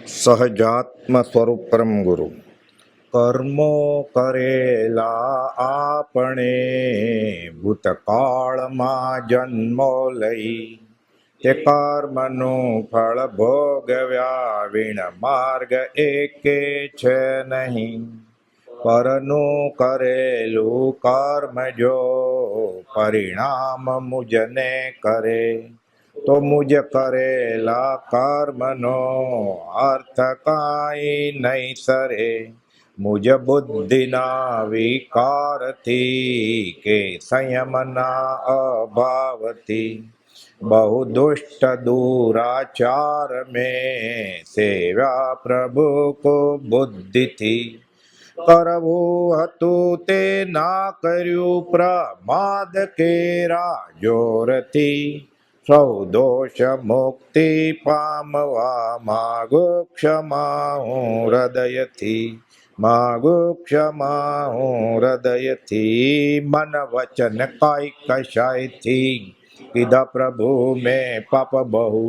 સહજાત્મ સ્વરૂપ પરમ ગુરુ કર્મો કરેલા આપણે ભૂતકાળમાં જન્મો લઈ તે કર્મનું ફળ ભોગવ્યા વીણ માર્ગ એકે છે નહીં. પરનું કરેલું કર્મ જો પરિણામ મુજને કરે તો મુજ કરેલા કર્મનો અર્થ કાંઈ નહીં સરે. મુજ બુદ્ધિના વિકારથી કે સંયમના અભાવથી બહુ દુષ્ટ દુરાચાર મેં સેવ્યા પ્રભુ કો બુદ્ધિથી. કરવું હતું તે ના કર્યું પ્રમાદ કેરા જોરથી. સૌ દોષ મુક્તિ પામવા માગો ક્ષમા હું હૃદયથી. માગો ક્ષમા હું હૃદયથી. મન વચન કાય કશાયથી કીધા પ્રભુ મેં પાપ બહુ.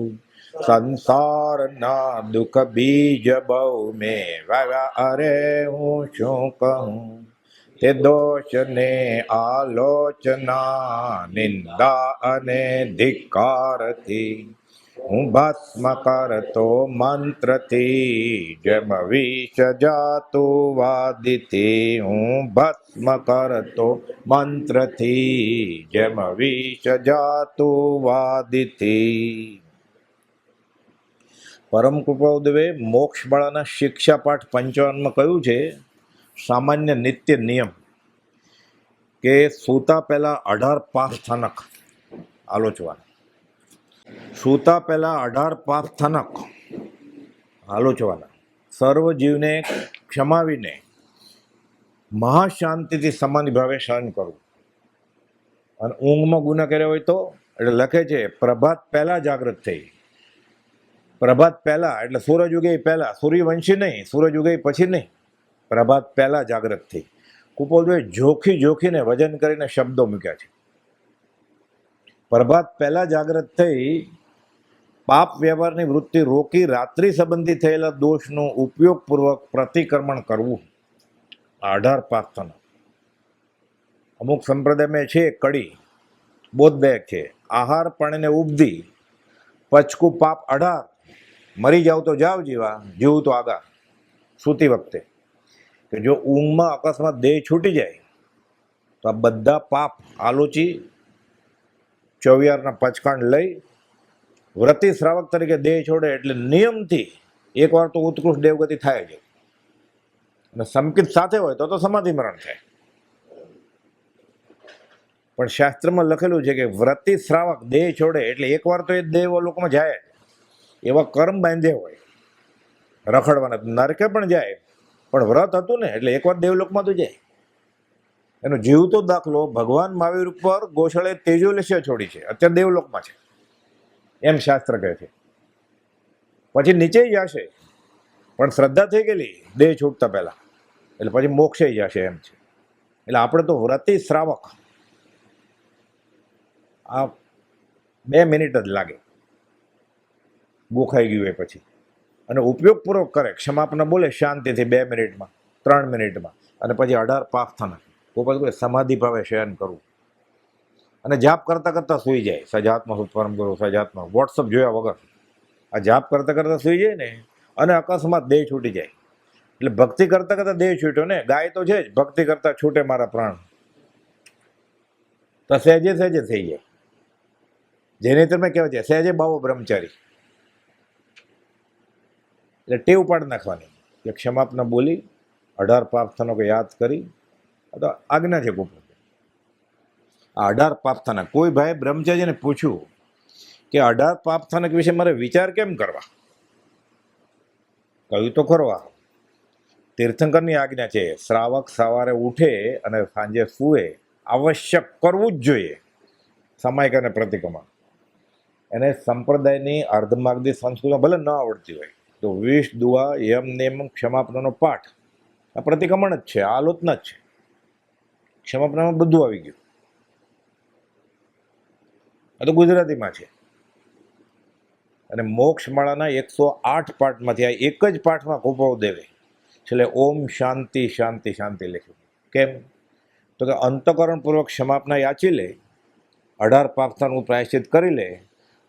સંસારના દુઃખ બીજ બહુ મેં વાવ્યા અરે હું શું કહું. તે દોષને આલોચના નિંદા અને ધિક્કારથી હું ભસ્મ કરતો મંત્રથી જેમ વિષ જાતું વાદીથી. હું ભસ્મ કરતો મંત્રથી જેમ વિષ જાતું વાદીથી. પરમ કૃપાઉદેવે મોક્ષમાળાના શિક્ષાપાઠ 55માં કહ્યું છે સામાન્ય નિત્ય નિયમ કે સૂતા પહેલા 18 પાપ સ્થાનક આલોચવાના. સૂતા પહેલા 18 પાપ સ્થાનક આલોચવાના. સર્વ જીવને ક્ષમાવીને મહાશાંતિથી સમાધિ ભાવે સહન કરવું. અને ઊંઘમાં ગુના કર્યા હોય તો એટલે લખે છે પ્રભાત પહેલા જાગૃત થઈ. પ્રભાત પહેલા એટલે સૂરજ ઉગે પહેલા, સૂર્યવંશી નહીં, સૂરજ ઉગે પછી નહીં, પ્રભાત પહેલા જાગૃત થઈ. કુપોલભાઈ જોખીને વજન કરીને શબ્દો મૂક્યા છે. પ્રભાત પહેલા જાગૃત થઈ પાપ વ્યવહારની વૃત્તિ રોકી રાત્રિ સંબંધી થયેલા દોષનું ઉપયોગપૂર્વક પ્રતિક્રમણ કરવું. 18 પાપ સ્થાનો. અમુક સંપ્રદાયમાં છે કડી બોધદાયક છે. આહાર પાણીને ઉપધી પચકું પાપ 18. મરી જાવ તો જાવ જીવા, જીવું તો આગા. સૂતી વખતે કે જો ઊંઘમાં અકસ્માત દેહ છૂટી જાય તો આ બધા પાપ આલોચી 24 પચકાંડ લઈ વ્રતી શ્રાવક તરીકે દેહ છોડે એટલે નિયમથી એકવાર તો ઉત્કૃષ્ટ દેવગતિ થાય છે. અને સંકિત સાથે હોય તો સમાધિ મરણ થાય. પણ શાસ્ત્રમાં લખેલું છે કે વ્રતી શ્રાવક દેહ છોડે એટલે એકવાર તો એ દેવલોકમાં જાય. એવા કર્મ બાંધે હોય રખડવાના, નરકે પણ જાય પણ વ્રત હતું ને એટલે એકવાર દેવલોકમાં તો જાય. એનો જીવતો દાખલો ભગવાન મહાવીર ઉપર ગોશાળે તેજોલેશ્ય છોડી છે, અત્યારે દેવલોકમાં છે એમ શાસ્ત્ર કહે છે. પછી નીચે જશે પણ શ્રદ્ધા થઈ ગયેલી દેહ છૂટતા પહેલા એટલે પછી મોક્ષે જશે એમ છે. એટલે આપણે તો વ્રતી શ્રાવક આ 2 મિનિટ જ લાગે ગોખાઈ ગયું એ પછી. અને ઉપયોગપૂર્વક કરે, ક્ષમાપના બોલે શાંતિથી 2 મિનિટમાં 3 મિનિટમાં. અને પછી 18 પાપ થના કોઈ સમાધિ ભાવે શયન કરવું. અને જાપ કરતાં કરતાં સૂઈ જાય. સજાત્મા પરમ ગુરુ સજાત્મા વોટ્સઅપ જોયા વગર આ જાપ કરતાં કરતાં સૂઈ જાય ને અને અકસ્માત દેહ છૂટી જાય. એટલે ભક્તિ કરતાં કરતાં દેહ છૂટ્યો ને. ગાય તો છે જ ભક્તિ કરતાં છૂટે મારા પ્રાણ, તો સહેજે સહેજે થઈ જાય. જેને તમે કહેવાય છે સહેજે બાવો બ્રહ્મચારી. એટલે ટેવ પાડી નાખવાની કે ક્ષમાપના બોલી 18 પાપ સ્થાનો યાદ કરી. તો આજ્ઞા છે કુપર આ 18 પાપ સ્થાનક. કોઈ ભાઈ બ્રહ્મચારીને પૂછ્યું કે 18 પાપ સ્થાનક વિશે મારે વિચાર કેમ કરવા? કહ્યું તો ખરવા તીર્થંકરની આજ્ઞા છે શ્રાવક સવારે ઉઠે અને સાંજે સૂએ આવશ્યક કરવું જ જોઈએ. સામાયિક અને પ્રતિક્રમણ એને સંપ્રદાયની અર્ધમાર્ગી સંસ્કૃતિમાં ભલે ન આવડતી હોય તો 20 દુઆ યમ નિયમ ક્ષમાપનાનો પાઠ આ પ્રતિક્રમણ જ છે, આલોચના જ છે. ક્ષમાપનામાં બધું આવી ગયું. આ તો ગુજરાતીમાં છે. અને મોક્ષમાળાના 108 પાઠમાંથી આ એક જ પાઠમાં કૃપાળુદેવે છેલ્લે ઓમ શાંતિ શાંતિ શાંતિ લખ્યું. કેમ? તો કે અંતઃકરણપૂર્વક ક્ષમાપના યાચી લે, 18 પાપથાનું પ્રાયશ્ચિત કરી લે,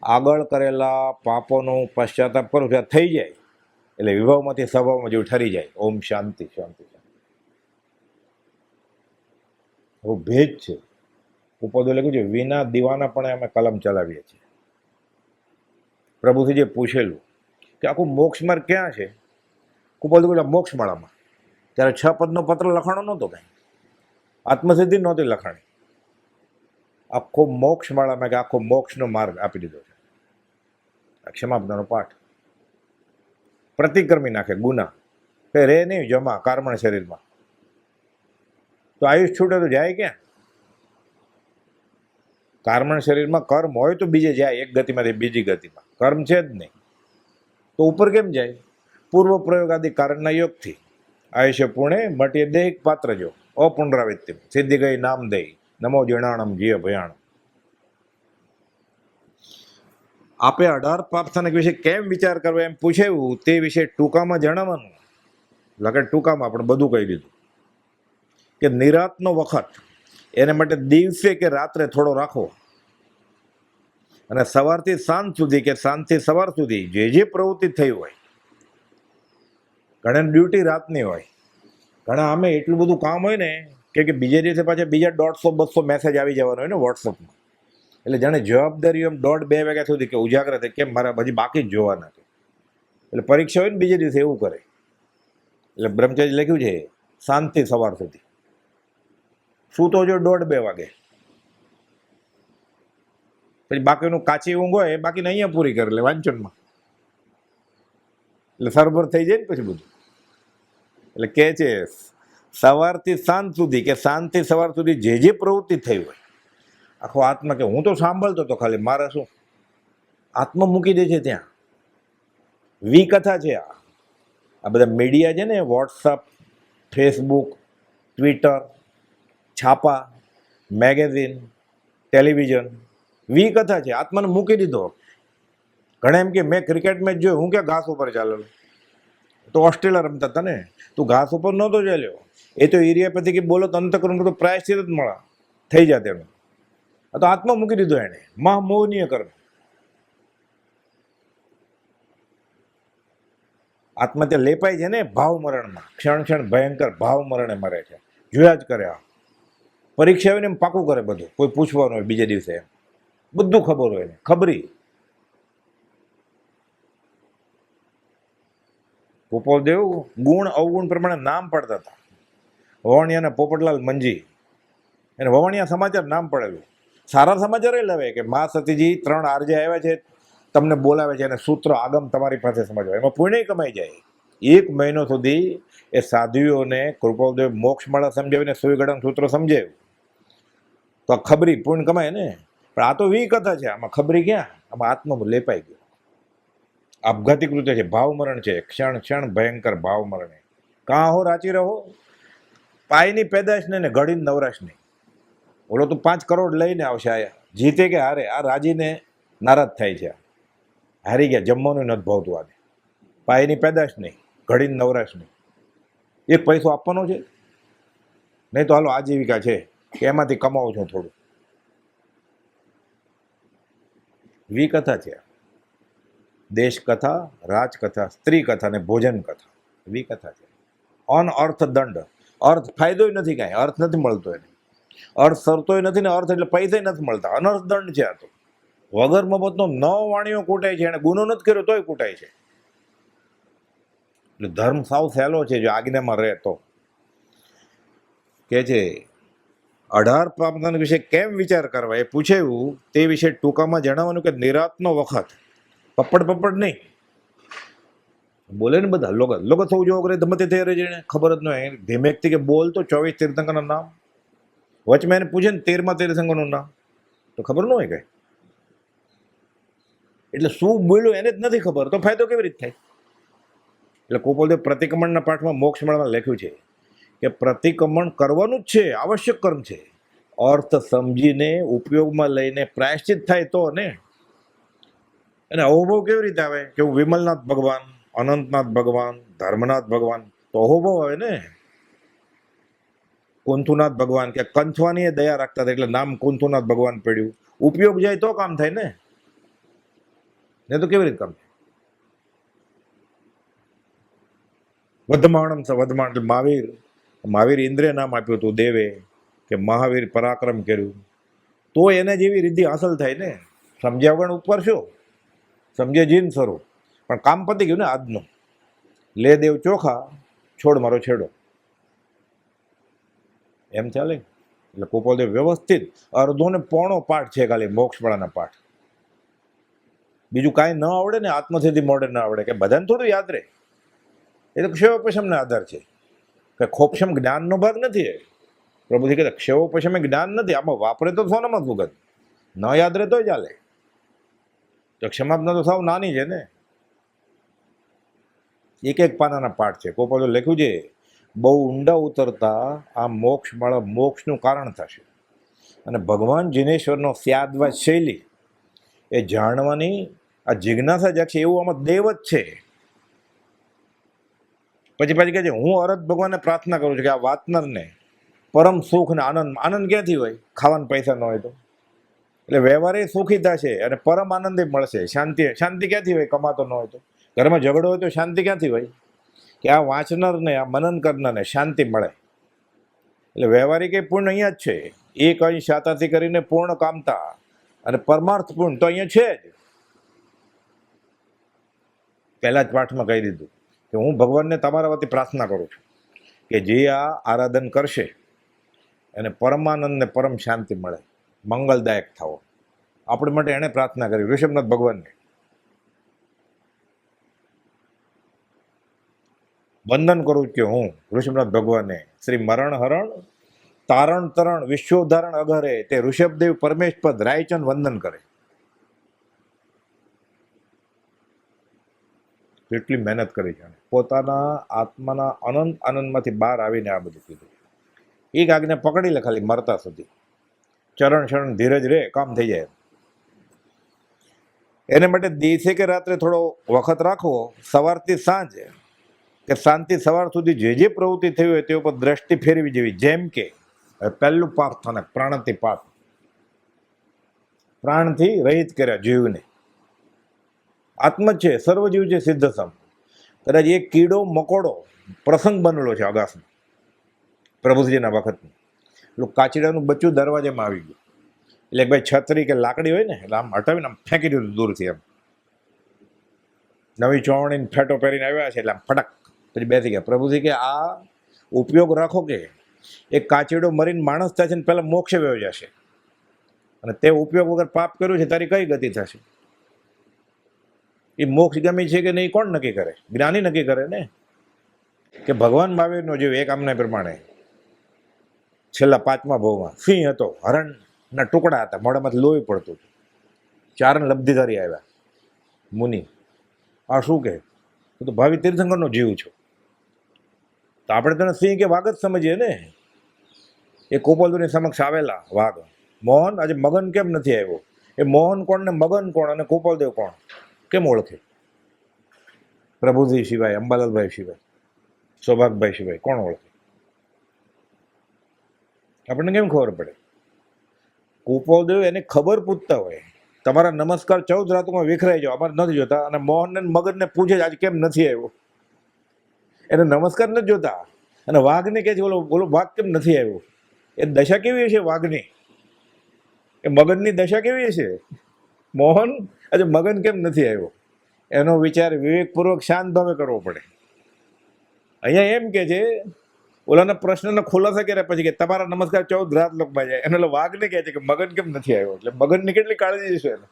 આગળ કરેલા પાપોનું પશ્ચાતાપ કરો ત્યાં થઈ જાય એટલે વિભાવમાંથી સ્વભાવમાં જેવું ઠરી જાય. ઓમ શાંતિ શાંતિ શાંતિ. હવે ભેદ છે. કૃપાળુદેવે લખ્યું છે વિના દીવાના પણ અમે કલમ ચલાવીએ છીએ. પ્રભુથી જે પૂછેલું કે આખું મોક્ષ માર્ગ ક્યાં છે, કૃપાળુદેવે મોક્ષમાળામાં. ત્યારે 6 પદનો પત્ર લખાણો નહોતો કાંઈ, આત્મસિદ્ધિ નહોતી લખાણી. આખો મોક્ષમાળામાં કે આખો મોક્ષનો માર્ગ આપી દીધો છે. આ ક્ષમાપનાનો પાઠ પ્રતિક્રમી નાખે ગુના કે રે નહીં જમા કર્મણ શરીરમાં. તો આયુષ છૂટે તો જાય ક્યાં? કર્મણ શરીરમાં કર્મ હોય તો બીજે જાય, એક ગતિમાંથી બીજી ગતિમાં. કર્મ છે જ નહીં તો ઉપર કેમ જાય? પૂર્વ પ્રયોગ આદિ કારણના યોગથી આયુષ્ય પુણે મટીએ દેહિક પાત્ર જો અપુનરાવૃત્તિ સિદ્ધિ ગઈ નામ દઈ નમો જીર્ણાણમ જીય ભયાણમ. આપે 18 પાપથાનક વિશે કેમ વિચાર કરવો એમ પૂછાયું તે વિશે ટૂંકામાં જણાવવાનું. લગે ટૂંકામાં આપણે બધું કહી દીધું કે નિરાતનો વખત એને માટે દિવસે કે રાત્રે થોડો રાખો, અને સવારથી સાંજ સુધી કે સાંજથી સવાર સુધી જે જે પ્રવૃત્તિ થઈ હોય. ઘણા ડ્યુટી રાતની હોય, ઘણા આમે એટલું બધું કામ હોય ને કે બીજે દિવસે પાછા બીજા 150-200 મેસેજ આવી જવાનો હોય ને વોટ્સઅપમાં. એટલે જાણે જવાબદારી એમ 1:30-2 વાગ્યા સુધી કે ઉજાગરા થાય કેમ મારા હજી બાકી જ જોવાના છે. એટલે પરીક્ષા હોય ને બીજે દિવસે એવું કરે. એટલે બ્રહ્મચારી લખ્યું છે સાંજથી સવાર સુધી. શું તો જો 1:30-2 વાગે, પછી બાકીનું કાચી ઊંઘ હોય બાકીને અહીંયા પૂરી કરી લે વાંચનમાં. એટલે સરભર થઈ જાય ને પછી બધું. એટલે કહે છે સવારથી સાંજ સુધી કે સાંજથી સવાર સુધી જે જે પ્રવૃત્તિ થઈ હોય આખો આત્મા કે હું તો સાંભળતો હતો ખાલી, મારે શું? આત્મા મૂકી દે છે ત્યાં. વિકથા છે આ બધા મીડિયા છે ને, વોટ્સઅપ, ફેસબુક, ટ્વિટર, છાપા, મેગેઝિન, ટેલિવિઝન, વિકથા છે. આત્માને મૂકી દીધો. ઘણા એમ કે મેં ક્રિકેટ મેચ જોયું, હું ક્યાં ઘાસ ઉપર ચાલેલો? તો ઓસ્ટ્રેલિયા રમતા હતા ને, તું ઘાસ ઉપર નહોતો ચાલ્યો. એ તો એરિયા પરથી કે બોલો તો અંતઃકરણ તો પ્રાયશ્ચિત જ મળે થઈ જાય તેનું. આ તો આત્મા મૂકી દીધો એને, મહામોહનીય કર્મ. આત્મા ત્યાં લેપાય છે ને ભાવ મરણમાં, ક્ષણ ક્ષણ ભયંકર ભાવ મરણે મરે છે. જોયા જ કરે. આ પરીક્ષા આવીને એમ પાકું કરે બધું, કોઈ પૂછવાનું હોય બીજે દિવસે એમ બધું ખબર હોય ને ખબરી. કૃપાળુદેવ ગુણ અવગુણ પ્રમાણે નામ પડતા હતા. વવાણિયાના પોપટલાલ મંજી એને વવાણિયા સમાચાર નામ પડેલું. સારા સમાચાર એ લાવે કે મા સતીજી 3 આરજે આવ્યા છે, તમને બોલાવે છે અને સૂત્ર આગમ તમારી પાસે સમજવા, એમાં પુણ્ય કમાઈ જાય. 1 મહિનો સુધી એ સાધુઓને કૃપાળુદેવ મોક્ષમાળા સમજાવીને સુઈગળન સૂત્ર સમજાવ્યું તો ખબરી પુણ્ય કમાય ને. પણ આ તો વિકથા છે, આમાં ખબરી ક્યાં? આમાં આત્મા લેપાઈ ગયો. આપઘાતી કૃત્ય છે, ભાવ મરણ છે, ક્ષણ ક્ષણ ભયંકર ભાવ મરણે. કાં હો રાચી રહો, પાયની પેદાશ ને ઘડીને નવરાશ નહીં. બોલો તો 5 કરોડ લઈને આવશે, આયા જીતે કે હારે આ રાજીને નારાજ થાય છે. હારી ગયા, જમવાનું નથી ભાવતું આને. પાયની પેદાશ નહીં, ઘડીને નવરાશ નહીં. 1 પૈસો આપવાનો છે નહીં તો હાલો આજીવિકા છે કે એમાંથી કમાવું છું થોડું. વિકથા છે. દેશ કથા, રાજકથા, સ્ત્રી કથા ને ભોજન કથા વિકથા છે. અનઅર્થ દંડ, અર્થ ફાયદો નથી, કાંઈ અર્થ નથી મળતો એને, અર્થ સરતોય નથી ને અર્થ એટલે પૈસા નથી મળતા. અનર્થ દંડ છે આ તો. વગર મબતનો 9 વાણીઓ કૂટાય છે, એને ગુનો નથી કર્યો તોય કૂટાય છે. એટલે ધર્મ સાવ સહેલો છે જો આજ્ઞામાં રહે તો. કે છે 18 પાપદાન વિશે કેમ વિચાર કરવા એ પૂછાયું તે વિશે ટૂંકામાં જણાવવાનું કે નિરાતનો વખત પપ્પડ નહીં બોલે ને બધા લોકો થવું જોવો કરે ધમતે થઈ રહે છે, ખબર જ ન હોય. ધીમેકથી કે બોલ તો 24 તીર્થંકરના નામ વચમાં એને પૂછે ને 13મા તીર્થંકરનું નામ તો ખબર ન હોય કઈ. એટલે શું બોલ્યું એને જ નથી ખબર તો ફાયદો કેવી રીતે થાય? એટલે કૃપાળુદેવ પ્રતિક્રમણના પાઠમાં મોક્ષમાળામાં લખ્યું છે કે પ્રતિક્રમણ કરવાનું જ છે, આવશ્યક કર્મ છે. અર્થ સમજીને ઉપયોગમાં લઈને પ્રાયશ્ચિત થાય તો ને. અને અહોભાવ કેવી રીતે આવે કે હું વિમલનાથ ભગવાન, અનંતનાથ ભગવાન, ધર્મનાથ ભગવાન, તો અહોભાવ આવે ને. કુંથુનાથ ભગવાન કે કંથવાની દયા રાખતા હતા એટલે નામ કુંથુનાથ ભગવાન પડ્યું. ઉપયોગ જાય તો કામ થાય ને, તો કેવી રીતે કામ થાય? વધમાણમ સ વધમાણ એટલે મહાવીર ઇન્દ્રિય નામ આપ્યું હતું દેવે, કે મહાવીર પરાક્રમ કર્યું, તો એને જેવી રીતિ હાંસલ થાય ને. સમજ્યા વગર ઉપર શું, સમજે જીન સ્વરૂપ. પણ કામ પતી ગયું ને આજનું. લે દેવ ચોખા, છોડ મારો છેડો, એમ ચાલે. એટલે ગોપાલદેવ વ્યવસ્થિત અડધો ને પોણો પાઠ છે ખાલી મોક્ષવાળાના પાઠ. બીજું કાંઈ ન આવડે ને, આત્મસિદ્ધિ મોડે ના આવડે, કે બધાને થોડું યાદ રહે. એ તો ક્ષયોપશમના આધાર છે, કે ખોપશમ જ્ઞાનનો ભાગ નથી. પ્રભુજી કહેતા ક્ષયોપશમે જ્ઞાન નથી, આમાં વાપરે તો સોનામાં સુગંધ, ન યાદ રહે તોય ચાલે. તો ક્ષમાપના તો સાવ નાની છે ને, એક એક પાનાના પાઠ છે. ગોપાલે લખ્યું છે બહુ ઊંડા ઉતરતા આ મોક્ષનું કારણ થશે. અને ભગવાન જિનેશ્વરનો સ્યાદવાદ શૈલી એ જાણવાની આ જિજ્ઞાસા જ છે, એવું આમાં દેવ જ છે. પછી કહે છે હું અરજ ભગવાનને પ્રાર્થના કરું છું કે આ વાતનરને પરમ સુખ ને આનંદ ક્યાંથી હોય? ખાવાના પૈસા ન હોય તો. એટલે વ્યવહારે સુખી થશે અને પરમ આનંદ મળશે. શાંતિ ક્યાંથી હોય? કમાતો ન હોય તો. ઘરમાં ઝઘડો હોય તો શાંતિ ક્યાંથી હોય? કે આ વાંચનારને, આ મનન કરનારને શાંતિ મળે. એટલે વ્યવહારિક એ પૂર્ણ અહીંયા જ છે. એક અહીં શાતાથી કરીને પૂર્ણ કામતા અને પરમાર્થ પૂર્ણ તો અહીંયા છે જ. પહેલા જ પાઠમાં કહી દીધું કે હું ભગવાનને તમારા વતી પ્રાર્થના કરું છું કે જે આ આરાધન કરશે એને પરમાનંદ ને પરમ શાંતિ મળે, મંગલદાયક થાવો. આપણે માટે એણે પ્રાર્થના કરી ઋષભનાથ ભગવાનને. વંદન કરું કે હું ઋષભનાથ ભગવાનને શ્રી મરણ હરણ તારણ તરણ વિશ્વોદ્ધારણ અઘરે તે ઋષભદેવ પરમેશ પદ રાયચંદ વંદન કરે. કેટલી મહેનત કરી છે, પોતાના આત્માના અનંત આનંદમાંથી બહાર આવીને આ બધું કીધું. એક આગને પકડી લે ખાલી મરતા સુધી. ચરણ શરણ ધીરજ રે, કામ થઈ જાય. એને માટે દિવસે કે રાત્રે થોડો વખત રાખવો, સવારથી સાંજ કે શાંતિ સવાર સુધી જે પ્રવૃત્તિ થઈ હોય તે ઉપર દ્રષ્ટિ ફેરવી જેવી. જેમ કે પહેલું પાપ સ્થાનક પ્રાણથી પાપ, પ્રાણથી રહિત કર્યા જીવને. આત્મ છે, સર્વજીવ છે, સિદ્ધસમ. કદાચ એક કીડો મકોડો પ્રસંગ બનેલો છે અગાસમાં પ્રભુજીના વખતનું. પેલું કાચીડાનું બચ્ચું દરવાજામાં આવી ગયું. એટલે ભાઈ છત્રી કે લાકડી હોય ને એટલે આમ હટાવીને આમ ફેંકી દીધું દૂરથી. એમ નવી ચોવણીને ફેટો પહેરીને આવ્યા છે એટલે આમ ફટક પછી બેસી ગયા. પ્રભુજી કે આ ઉપયોગ રાખો કે એક કાચીડો મરીને માણસ થાય છે ને પહેલાં મોક્ષે વયો જશે, અને તે ઉપયોગ વગર પાપ કર્યું છે તારી કઈ ગતિ થશે? એ મોક્ષ ગમી છે કે નહીં કોણ નક્કી કરે? જ્ઞાની નક્કી કરે ને. કે ભગવાન મહાવીરનો જેવો એક આમના પ્રમાણે છેલ્લા 5મા ભાવમાં સિંહ હતો, હરણના ટુકડા હતા, મોઢામાંથી લોહી પડતું. ચારણ લબ્ધિધારી આવ્યા. મુનિ આ શું કહે? તો ભાવિ તીર્થંકરનો જીવ છો. તો આપણે તને સિંહ કે વાઘ જ સમજીએ ને. એ ગોપાલદેવની સમક્ષ આવેલા વાઘ મોહન આજે મગન કેમ નથી આવ્યો? એ મોહન કોણ ને મગન કોણ અને ગોપાલદેવ કોણ કેમ ઓળખે? પ્રભુજી સિવાય, અંબાલાલભાઈ સિવાય, સૌભાગભાઈ સિવાય કોણ ઓળખે? આપણને કેમ ખબર પડે? ગોપાલદેવ એને ખબર પૂછતા હોય તમારા નમસ્કાર 14 રાતોમાં વિખરાઈ જાઓ, અમારે નથી જોતા. અને મોહનને મગનને પૂછે આજે કેમ નથી આવ્યો? એને નમસ્કાર નથી જોતા. અને વાઘને કહે છે બોલો વાઘ કેમ નથી આવ્યો? એ દશા કેવી હશે વાઘની? એ મગનની દશા કેવી હશે? મોહન આજે મગન કેમ નથી આવ્યો? એનો વિચાર વિવેકપૂર્વક શાંત ભાવે કરવો પડે. અહીંયા એમ કે છે ઓલાના પ્રશ્નનો ખુલાસા કર્યા પછી કે તમારા નમસ્કાર 14 રાત લોકમાં જાય. એને વાઘને કહે છે કે મગન કેમ નથી આવ્યો? એટલે મગનની કેટલી કાળજી છે એને.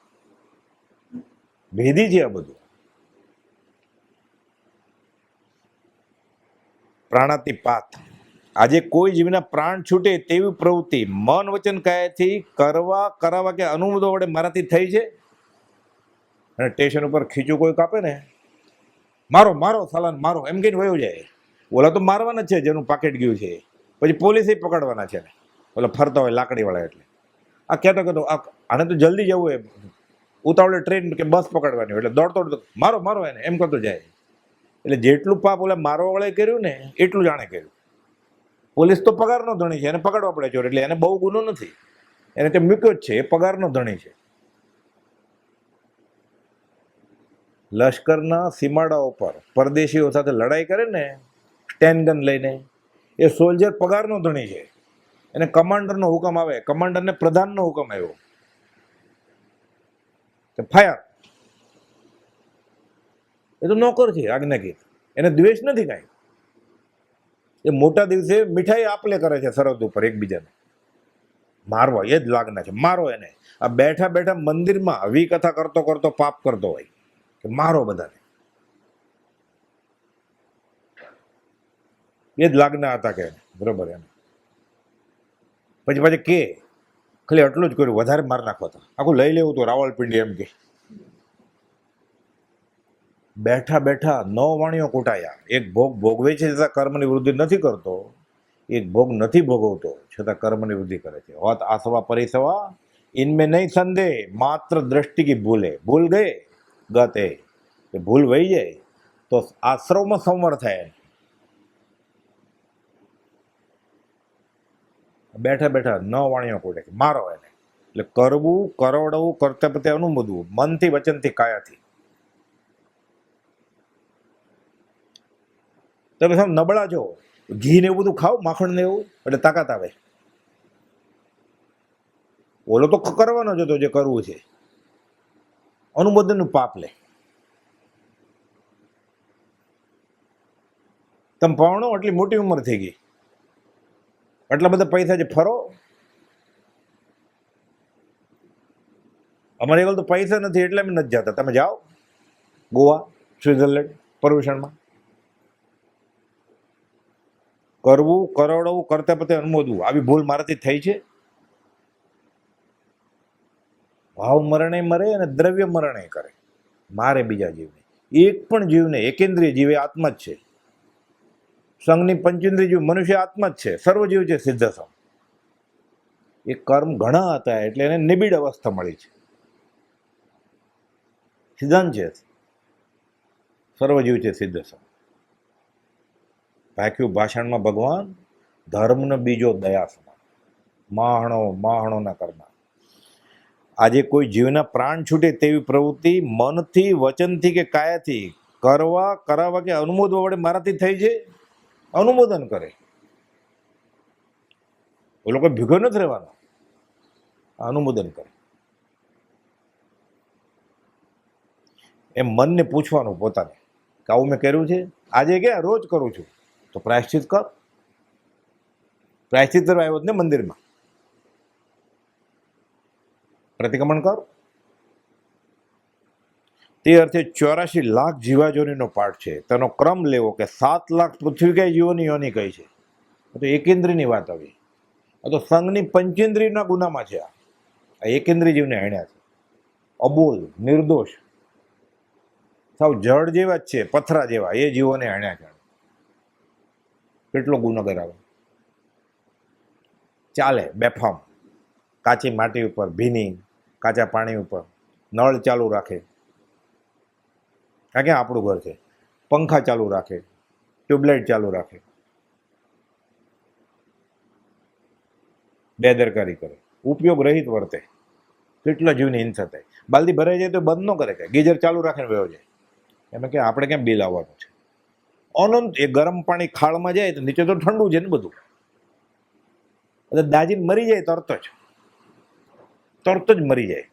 ભેદી છે આ બધું. પ્રાણાતિપાત. આજે કોઈ જીવના પ્રાણ છૂટે તેવી પ્રવૃત્તિ મન વચન કાયાથી કરાવવા કે અનુમોદો વડે મારાથી થઈ છે. અને સ્ટેશન ઉપર ખીચું કોઈ કાપે ને, મારો મારો સાલાન મારો એમ કહીને વયો જાય. ઓલા તો મારવાના જ છે જેનું પાકેટ ગયું છે. પછી પોલીસે પકડવાના છે ઓલા ફરતા હોય લાકડીવાળા. એટલે આ કહેતો આને તો જલ્દી જવું એમ ઉતાવળે ટ્રેન કે બસ પકડવાની હોય એટલે દોડતો મારો મારો એને એમ કરતો જાય. એટલે જેટલું પાપ ઓલા મારવા વાળે કર્યું ને એટલું જાણે કર્યું. પોલીસ તો પગારનો ધણી છે, એને પકડવા પડે ચોર, એટલે એને બહુ ગુનો નથી, એને તે મૂક્યો જ છે, એ પગારનો ધણી છે. લશ્કરના સીમાડાઓ પર પરદેશીઓ સાથે લડાઈ કરે ને સ્ટેન ગન લઈને, એ સોલ્જર પગારનો ધણી છે, એને કમાન્ડરનો હુકમ આવે, કમાન્ડરને પ્રધાનનો હુકમ આવ્યો કે ફાયર, એ તો નોકર છે આજ્ઞાકીર, એને દ્વેષ નથી કાંઈ. એ મોટા દિવસે મીઠાઈ આપલે કરે છે સરહદ ઉપર એકબીજાને, મારવા એ જ લાગના છે, મારો એને. આ બેઠા બેઠા મંદિરમાં વી કથા કરતો કરતો પાપ કરતો હોય કે મારો બધાને, એ જ લાગના હતા કે બરોબર એને. પછી કે ખાલી આટલું જ કર્યું, વધારે માર નાખવા હતા, આખું લઈ લેવું તો રાવલપિંડી એમ કે. બેઠા બેઠા 9 વાણીઓ કૂટાયા. એક ભોગ ભોગવે છે છતાં કર્મની વૃદ્ધિ નથી કરતો, એક ભોગ નથી ભોગવતો છતાં કર્મની વૃદ્ધિ કરે છે. હોત આસવા પરિસવા ઇનમે નહીં સંદેહ, માત્ર દ્રષ્ટિ કી ભૂલે ભૂલ ગયે ગતે. એ ભૂલ વહી જાય તો આશ્રવમાં સંવર થાય. બેઠા બેઠા 9 વાણીઓ કૂટે કે મારો એને. એટલે કરવું, કરોડવું, કર્તવ્ય અનુમોદવું, મનથી, વચનથી, કાયાથી. તમે સાવ નબળા છો, ઘી ને એવું બધું ખાઓ, માખણ ને એવું, એટલે તાકાત આવે. ઓલો તો કરવાનો જ હતો જે કરવું છે, અનુમોદનનું પાપ લે. તમે પરણો એટલી મોટી ઉંમર થઈ ગઈ, એટલા બધા પૈસા છે, ફરો. અમારે એવું તો પૈસા નથી એટલે અમે નથી જતા. તમે જાઓ ગોવા, સ્વિટ્ઝરલેન્ડ, પર્યુષણમાં. કરવું, કરોડવું, કરતા પતે અનુમોદવું, આવી ભૂલ મારાથી થઈ છે. ભાવ મરણે મરે અને દ્રવ્ય મરણે કરે, મારે બીજા જીવને. એક પણ જીવને, એકેન્દ્રિય જીવ એ આત્મા જ છે. સંઘની પંચેન્દ્રિય જીવ મનુષ્ય આત્મા જ છે, સર્વ જીવ છે સિદ્ધ સમ. એ કર્મ ઘણા હતા એટલે એને નિબિડ અવસ્થા મળી છે. સિદ્ધાંત છે, સર્વજીવ છે સિદ્ધ સમ. ભાખ્યું ભાષણમાં ભગવાન, ધર્મનો બીજો દયા સમાન, માહણો માહણો ના કરના. આજે કોઈ જીવના પ્રાણ છૂટે તેવી પ્રવૃત્તિ મનથી, વચનથી કે કાયાથી કરવા, કરાવવા કે અનુમોદવા વડે મારાથી થઈ છે, અનુમોદન કરે. એ લોકો ભેગો નથી રહેવાનો, અનુમોદન કરે. એમ મનને પૂછવાનું પોતાને કે આવું મેં કર્યું છે, આજે કે રોજ કરું છું, તો પ્રાયશ્ચિત કર. પ્રાયશ્ચિત કરવા આવ્યો ને મંદિરમાં, પ્રતિક્રમણ કર. તે અર્થે 84 લાખ જીવાજોનીનો પાઠ છે. તેનો ક્રમ લેવો કે 7 લાખ પૃથ્વીકાય જીવોની યોની કઈ છે. તો એકેન્દ્રીયની વાત આવી. આ તો સંઘની પંચેન્દ્રિયના ગુનામાં છે. આ એકેન્દ્રિય જીવને હણ્યા છે, અબોલ, નિર્દોષ, સાવ જળ જેવા જ છે, પથરા જેવા, એ જીવોને હણ્યા છે. કેટલો ગુનો કરાવે. ચાલે બેફામ, કાચી માટી ઉપર, ભીની કાચા પાણી ઉપર, નળ ચાલુ રાખે, કારણ કે આપણું ઘર છે, પંખા ચાલુ રાખે, ટ્યુબલાઇટ ચાલુ રાખે, બેદરકારી કરે, ઉપયોગ રહિત વર્તે. કેટલા જીવની હિંસા થાય. બાલદી ભરાઈ જાય તો બંધ ન કરે, કે ગીઝર ચાલુ રાખીને વયો જાય. એમાં કે આપણે કેમ બિલ આવવાનું છે. અનંત એ ગરમ પાણી ખાળમાં જાય તો નીચે તો ઠંડુ છે ને બધું, એટલે દાજીને મરી જાય તરત જ મરી જાય.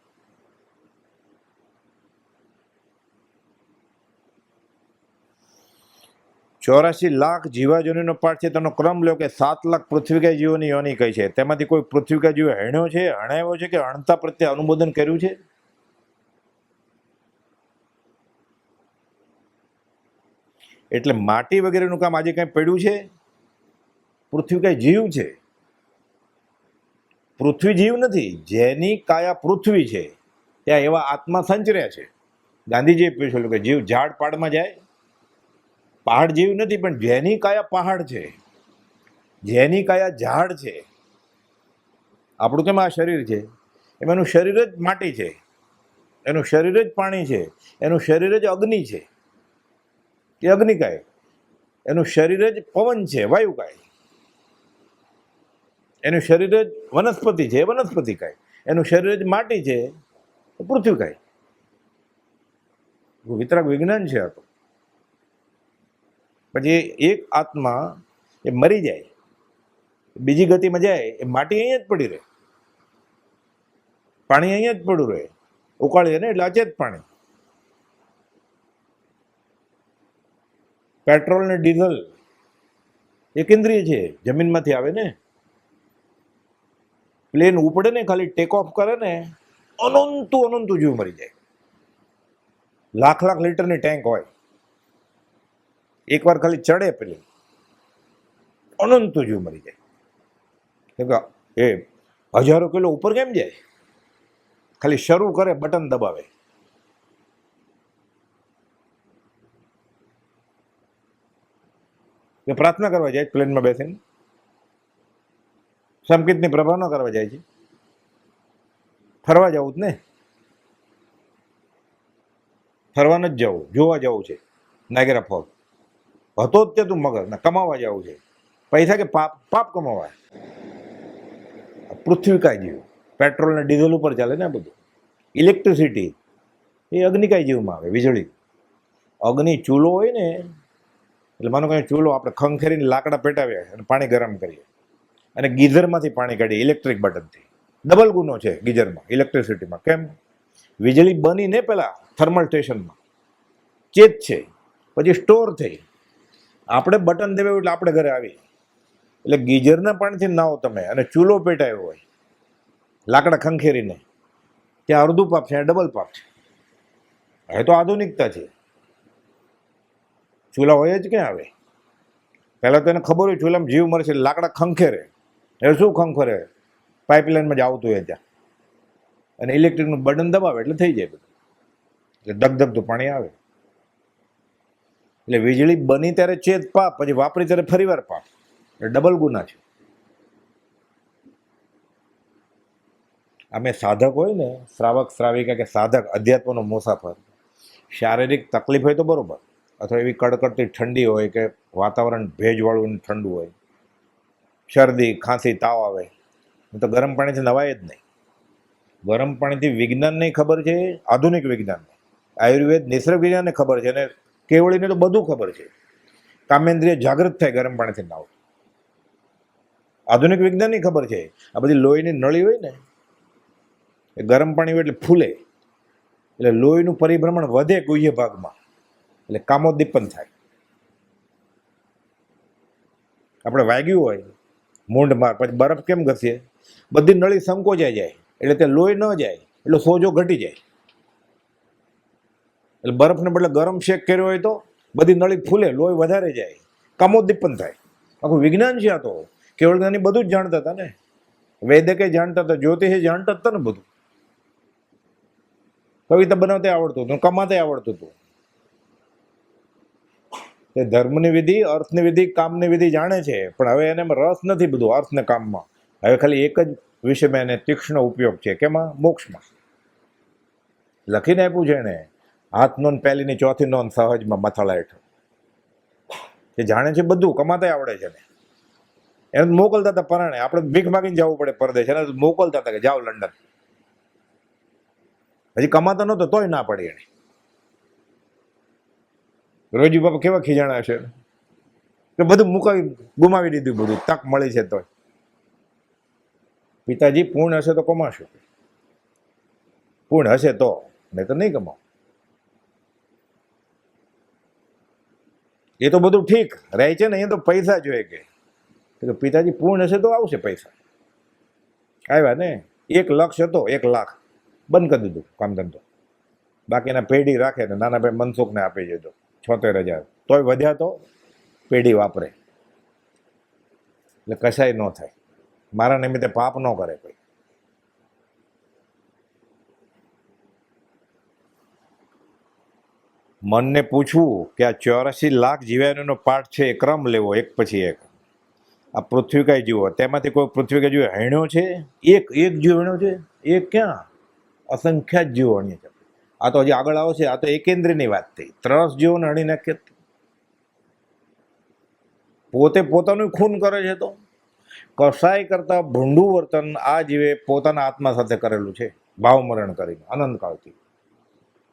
84 લાખ જીવાજોનીનો પાઠ છે. તેનો ક્રમ લ્યો કે 7 લાખ પૃથ્વીકાય જીવોની યોની કઈ છે. તેમાંથી કોઈ પૃથ્વીકાય જીવો હણ્યો છે, હણાવ્યો છે કે હણતા પ્રત્યે અનુમોદન કર્યું છે. એટલે માટી વગેરેનું કામ આજે કઈ પડ્યું છે. પૃથ્વીકાય જીવ છે, પૃથ્વી જીવ નથી. જેની કાયા પૃથ્વી છે ત્યાં એવા આત્મા સંચર્યા છે. ગાંધીજીએ પૂછેલું કે જીવ ઝાડ પાડમાં જાય, પહાડ જીવ નથી, પણ જેની કાયા પહાડ છે, જેની કાયા ઝાડ છે. આપણું કેમ આ શરીર છે, એમાંનું શરીર જ માટી છે, એનું શરીર જ પાણી છે, એનું શરીર જ અગ્નિ છે, એ અગ્નિકાય. એનું શરીર જ પવન છે, વાયુકાય. એનું શરીર જ વનસ્પતિ છે, વનસ્પતિકાય. એનું શરીર જ માટી છે, પૃથ્વીકાય. વિતરાગ વિજ્ઞાન છે આ તો. પછી એક આત્મા એ મરી જાય, બીજી ગતિમાં જાય, એ માટી અહીંયા જ પડી રહે, પાણી અહીંયા જ પડ્યું રહે. ઉકાળીએ ને એટલે અચેત પાણી. પેટ્રોલ ને ડીઝલ એક ઇન્દ્રિય છે, જમીનમાંથી આવે ને. પ્લેન ઉપડે ને, ખાલી ટેક ઓફ કરે ને, અનંતું જીવ મરી જાય. લાખ લીટરની ટેન્ક હોય, એકવાર ખાલી ચડે પેલી, અનંત જીવ મરી જાય. કેમ કે એ હજારો કિલો ઉપર કેમ જાય? ખાલી શરૂ કરે, બટન દબાવે. એ પ્રાર્થના કરવા જાય પ્લેનમાં બેસીને, સંકેતની પ્રભાવ ન કરવા જાય છે. ફરવા જવું જ ને, ફરવા નથી જવું, જોવા જવું છે. નાયગ્રા ફોલ હતો જ તે તું મગર ને કમાવા જવું છે. પૈસા કે પાપ? પાપ કમાવા. પૃથ્વીકાય જીવ પેટ્રોલ ને ડીઝલ ઉપર ચાલે ને. આ બધું ઇલેક્ટ્રિસિટી એ અગ્નિકાય જીવમાં આવે. વીજળી, અગ્નિ ચૂલો હોય ને, એટલે માનો કે ચૂલો આપણે ખંખેરીને લાકડા પેટાવીએ અને પાણી ગરમ કરીએ, અને ગીઝરમાંથી પાણી કાઢીએ ઇલેક્ટ્રિક બટનથી. ડબલ ગુનો છે ગીઝરમાં, ઇલેક્ટ્રિસિટીમાં. કેમ? વીજળી બની ને પેલા થર્મલ સ્ટેશનમાં ચેત છે, પછી સ્ટોર થઈ, આપણે બટન દેવાયું એટલે આપણે ઘરે આવી. એટલે ગીઝરના પાણીથી નાવો તમે, અને ચૂલો પેટાયો હોય લાકડા ખંખેરીને, ત્યાં અડધું પાપ છે, ડબલ પાપ છે. હવે તો આધુનિકતા છે, ચૂલા હોય જ ક્યાં આવે? પહેલાં તો એને ખબર હોય ચૂલામાં જીવ મરશે, લાકડા ખંખેરે. હવે શું ખંખેરે? પાઇપલાઇનમાં જ આવતું હોય ત્યાં, અને ઇલેક્ટ્રિકનું બટન દબાવે એટલે થઈ જાય બધું. એટલે ધગધગતું પાણી આવે. એટલે વીજળી બની ત્યારે ચેત પાપ, પછી વાપરી ત્યારે ફરીવાર પાપ. એટલે ડબલ ગુના છે. અમે સાધક હોય ને, શ્રાવક શ્રાવિકા કે સાધક, અધ્યાત્મનો મુસાફર, શારીરિક તકલીફ હોય તો બરોબર, અથવા એવી કડકડતી ઠંડી હોય કે વાતાવરણ ભેજવાળું ઠંડુ હોય, શરદી ખાંસી તાવ આવે, તો ગરમ પાણીથી નવાય જ નહીં. ગરમ પાણીથી વિજ્ઞાનને ખબર છે, આધુનિક વિજ્ઞાનને, આયુર્વેદ નિસર્ગ વિજ્ઞાનને ખબર છે, અને કેવળીને તો બધું ખબર છે. કામેન્દ્રિય જાગૃત થાય ગરમ પાણીથી નાવ. આધુનિક વિજ્ઞાનની ખબર છે. આ બધી લોહીની નળી હોય ને, એ ગરમ પાણી હોય એટલે ફૂલે, એટલે લોહીનું પરિભ્રમણ વધે ગુહ્ય ભાગમાં, એટલે કામોદ્દીપન થાય. આપણે વાગ્યું હોય મૂંઢ માર, પછી બરફ કેમ ઘસીએ? બધી નળી સંકોચાઈ જાય, એટલે તે લોહી ન જાય, એટલે સોજો ઘટી જાય. એટલે બરફને બદલે ગરમ શેક કર્યો હોય તો બધી નળી ફૂલે, લોહી વધારે જાય, કામોદ્દીપન થાય. આખું વિજ્ઞાન છે આ તો. કેવળ જ્ઞાની બધું જ જાણતા હતા ને, વૈદકે જાણતા હતા, જ્યોતિષે જાણતા હતા ને બધું. કવિતા બનાવતા આવડતું હતું, કમાતા આવડતું હતું. એ ધર્મની વિધિ, અર્થની વિધિ, કામની વિધિ જાણે છે, પણ હવે એને રસ નથી બધું અર્થ ને કામમાં. હવે ખાલી એક જ વિષયમાં એને તીક્ષ્ણ ઉપયોગ છે. કેમાં? મોક્ષમાં. લખીને આપ્યું છે એને, હાથ નોંધ પહેલીની ચોથી નોંધ સહજમાં મથાળા હેઠળ. એ જાણે છે બધું, કમાતા આવડે છે ને. એને મોકલતા હતા પરાણે, આપણે ભીખ માગીને જવું પડે પરદેશ, એને મોકલતા હતા કે જાઓ લંડન. હજી કમાતા નહોતો તોય ના પડી એને. રોજી બાપા કેવા ખીજાણા છે કે બધું ગુમાવી દીધું, બધું તક મળી છે તોય. પિતાજી પૂર્ણ હશે તો કમાશો, પૂર્ણ હશે તો, નહીં તો નહીં કમાવ. એ તો બધું ઠીક રહે છે ને, એ તો પૈસા જોઈએ કે પિતાજી પૂર્ણ હશે તો આવશે પૈસા. આવ્યા ને, 1 લાખ હતો, 1 લાખ બંધ કરી દીધું કામ ધંધો. બાકીના પેઢી રાખે ને, નાના ભાઈ મનસુખને આપી દીધો 76,000, તોય વધ્યા તો પેઢી વાપરે. એટલે કશાય ન થાય. મારા નિમિત્તે પાપ ન કરે કોઈ. મનને પૂછવું કે આ 84 લાખ જીવાણુનો પાઠ છે, એ ક્રમ લેવો એક પછી એક. આ પૃથ્વીકાય જીવો, તેમાંથી કોઈ પૃથ્વીકાય જીવ હેણ્યો છે? એક જીવ હેણ્યો છે? એક ક્યાં? અસંખ્યાત જીવો હણીએ છે. આ તો હજી આગળ આવશે. આ તો એકેન્દ્રીયની વાત થઈ. ત્રસ જીવોને હણી નાખે, પોતે પોતાનું ખૂન કરે છે. તો કસાય કરતા ભૂંડું વર્તન આ જીવે પોતાના આત્મા સાથે કરેલું છે, ભાવ મરણ કરીને અનંતકાળથી.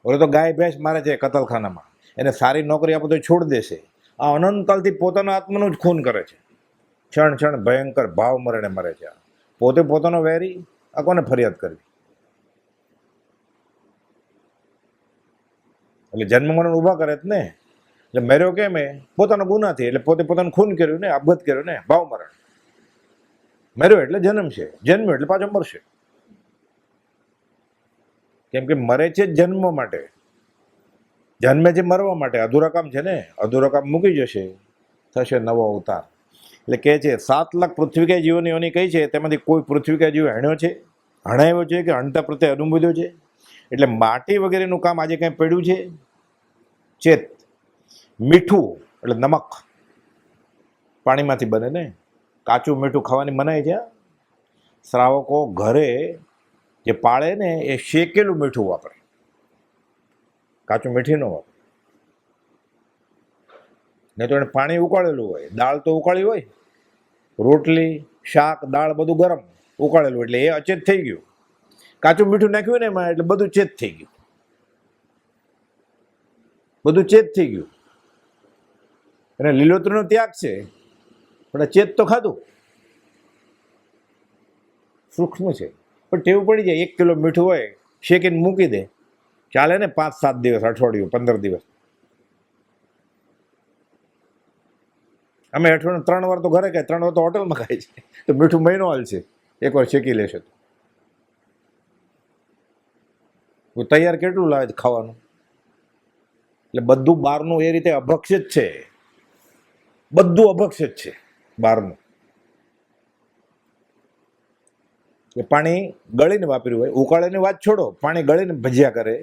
ઓલે તો ગાય ભેંસ મારે છે કતલખાનામાં, એને સારી નોકરી આપો તો છોડ દેશે. આ અનંતકાળથી પોતાના આત્માનું જ ખૂન કરે છે, ક્ષણ ક્ષણ ભયંકર ભાવ મરણે મરે છે. પોતે પોતાનો વેરી, આ કોને ફરિયાદ કરવી? એટલે જન્મ મરણ ઊભા કરે જ ને. એટલે મર્યો કેમ? એ પોતાનો ગુનાથી, એટલે પોતે પોતાનું ખૂન કર્યું ને, આપઘાત કર્યો ને, ભાવ મરણ. મર્યો એટલે જન્મ છે, જન્મ્યો એટલે પાછો મરશે. કેમ કે મરે છે જન્મ માટે, જન્મે છે મરવા માટે. અધૂરા કામ છે ને, અધૂરા કામ મૂકી જશે, થશે નવો અવતાર. એટલે કહે છે 7 લાખ પૃથ્વીકાય જીવોની યોની કઈ છે, તેમાંથી કોઈ પૃથ્વીકાય જીવ હણ્યો છે, હણાવ્યો છે કે હણતા પ્રત્યે અનુભવ્યો છે? એટલે માટી વગેરેનું કામ આજે કંઈ પડ્યું છે? ચેત. મીઠું એટલે નમક પાણીમાંથી બને ને, કાચું મીઠું ખાવાની મનાય છે. શ્રાવકો ઘરે જે પાળે ને એ શેકેલું મીઠું વાપરે, કાચું મીઠી ન વાપરે. નહીં તો એને પાણી ઉકાળેલું હોય, દાળ તો ઉકાળી હોય, રોટલી શાક દાળ બધું ગરમ ઉકાળેલું, એટલે એ અચેત થઈ ગયું. કાચું મીઠું નાખ્યું ને એમાં એટલે બધું ચેત થઈ ગયું, બધું ચેત થઈ ગયું. અને લીલોતરીનો ત્યાગ છે, પણ ચેત તો ખાધું. સૂક્ષ્મ છે, પણ ટેવ પડી જાય. 1 કિલો મીઠું હોય, શેકીને મૂકી દે, ચાલે ને 5-7 દિવસ, અઠવાડિયું, 15 દિવસ. અમે અઠવાડિયું 3 વાર તો ઘરે ખાય, 3 વાર તો હોટલમાં ખાય છે. તો મીઠું મહિનો હાલશે, એકવાર શેકી લેશે તો તૈયાર કેટલું લાવે છે ખાવાનું? એટલે બધું બહારનું એ રીતે અભક્ષિત છે, બધું અભક્ષિત છે બહારનું. એ પાણી ગળીને વાપર્યું હોય, ઉકાળીને વાત છોડો, પાણી ગળીને ભજીયા કરે,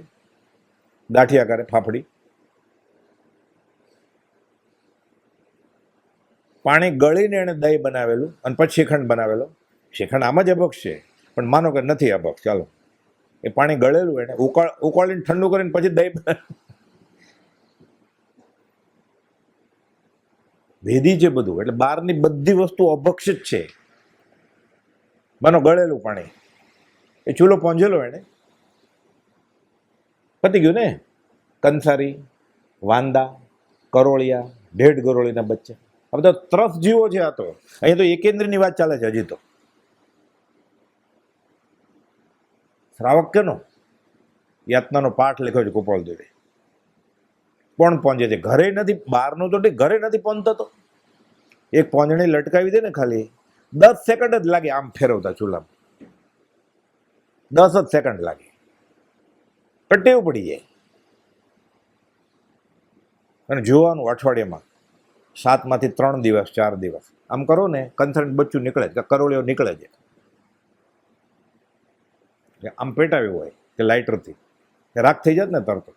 ગાંઠિયા કરે, ફાફડી. પાણી ગળીને એને દહીં બનાવેલું અને પછી શ્રીખંડ બનાવેલો. શ્રીખંડ આમ જ અભક્ષ છે, પણ માનો કે નથી અભક્ષ, ચાલો. એ પાણી ગળેલું એને ઉકાળીને ઠંડુ કરીને પછી દહીં ભેદી છે બધું. એટલે બહારની બધી વસ્તુ અભક્ષિત છે. માનો ગળેલું પાણી, એ ચૂલો પોંજેલો એને, પતી ગયું ને. કંસારી, વાંદા, કરોળિયા, ઢેઢ ગરોળીના બચ્ચા, આ બધા ત્રસ જીવો છે. આ તો અહીંયા તો એકેન્દ્રની વાત ચાલે છે હજી તો. શ્રાવક કેનો યાતનાનો પાઠ લખ્યો છે ગોપાલ દેવે. કોણ પહોંચે છે? ઘરે નથી, બહારનું તો ઘરે નથી પહોંચતો. તો એક પોંજણી લટકાવી દે ને, ખાલી 10 સેકન્ડ જ લાગે આમ ફેરવતા ચૂલામાં, 10 જ સેકન્ડ લાગે, પણ ટેવ પડી જાય. અને જોવાનું અઠવાડિયામાં 7 માંથી 3 દિવસ 4 દિવસ આમ કરો ને, કંથરણ બચ્ચું નીકળે છે, કરોળીઓ નીકળે છે. આમ પેટાવ્યું હોય કે લાઇટરથી રાખ થઈ જાય ને તરત.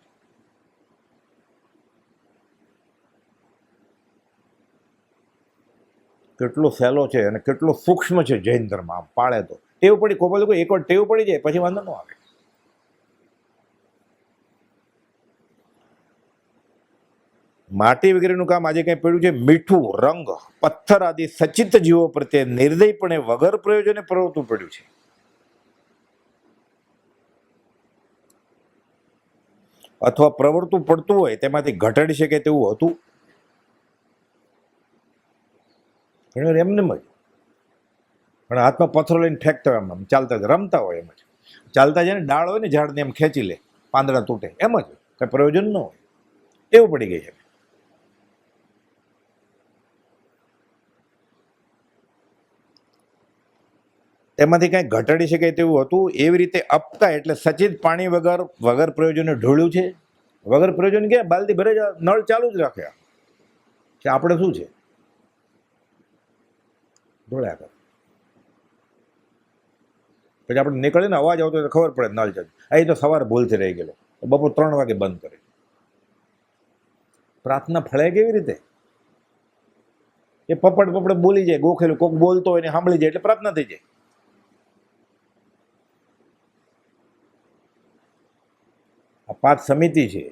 કેટલો સહેલો છે અને કેટલો સૂક્ષ્મ છે જૈન ધર્મ. આમ પાળે તો ટેવ પડી, કોઈ લોકો એકવાર ટેવ પડી જાય પછી વાંધો ન આવે. માટી વગેરેનું કામ આજે કંઈ પડ્યું છે? મીઠું, રંગ, પથ્થર આદિ સચિત જીવો પ્રત્યે નિર્દયપણે વગર પ્રયોજને પ્રવૃત્તું પડ્યું છે. અથવા પ્રવર્તું પડતું હોય તેમાંથી ઘટાડી શકે તેવું હતું? એમને જ પણ હાથમાં પથ્થરો લઈને ફેંકતા હોય, એમ ચાલતા રમતા હોય, એમ જ ચાલતા જાય ને, ડાળ હોય ને ઝાડને એમ ખેંચી લે, પાંદડા તૂટે, એમ જ કઈ પ્રયોજન ન હોય. એવું પડી ગઈ છે. તેમાંથી કાંઈ ઘટાડી શકાય તેવું હતું? એવી રીતે અપકાય એટલે સચિત પાણી વગર પ્રયોજને ઢોળ્યું છે. વગર પ્રયોજન કે બાલદી ભરે નળ ચાલુ જ રાખ્યા કે આપણે શું છે, ઢોળ્યા કરે. પછી આપણે નીકળે ને અવાજ આવતો ખબર પડે નળ ચાલુ. અહીં તો સવારે ભૂલથી રહી ગયેલો, બપોર 3 વાગે બંધ કરે. પ્રાર્થના ફળે કેવી રીતે? એ પપડ બોલી જાય, ગોખેલું કોક બોલતો હોય ને સાંભળી જાય એટલે પ્રાર્થના થઈ જાય. આ 5 સમિતિ છે.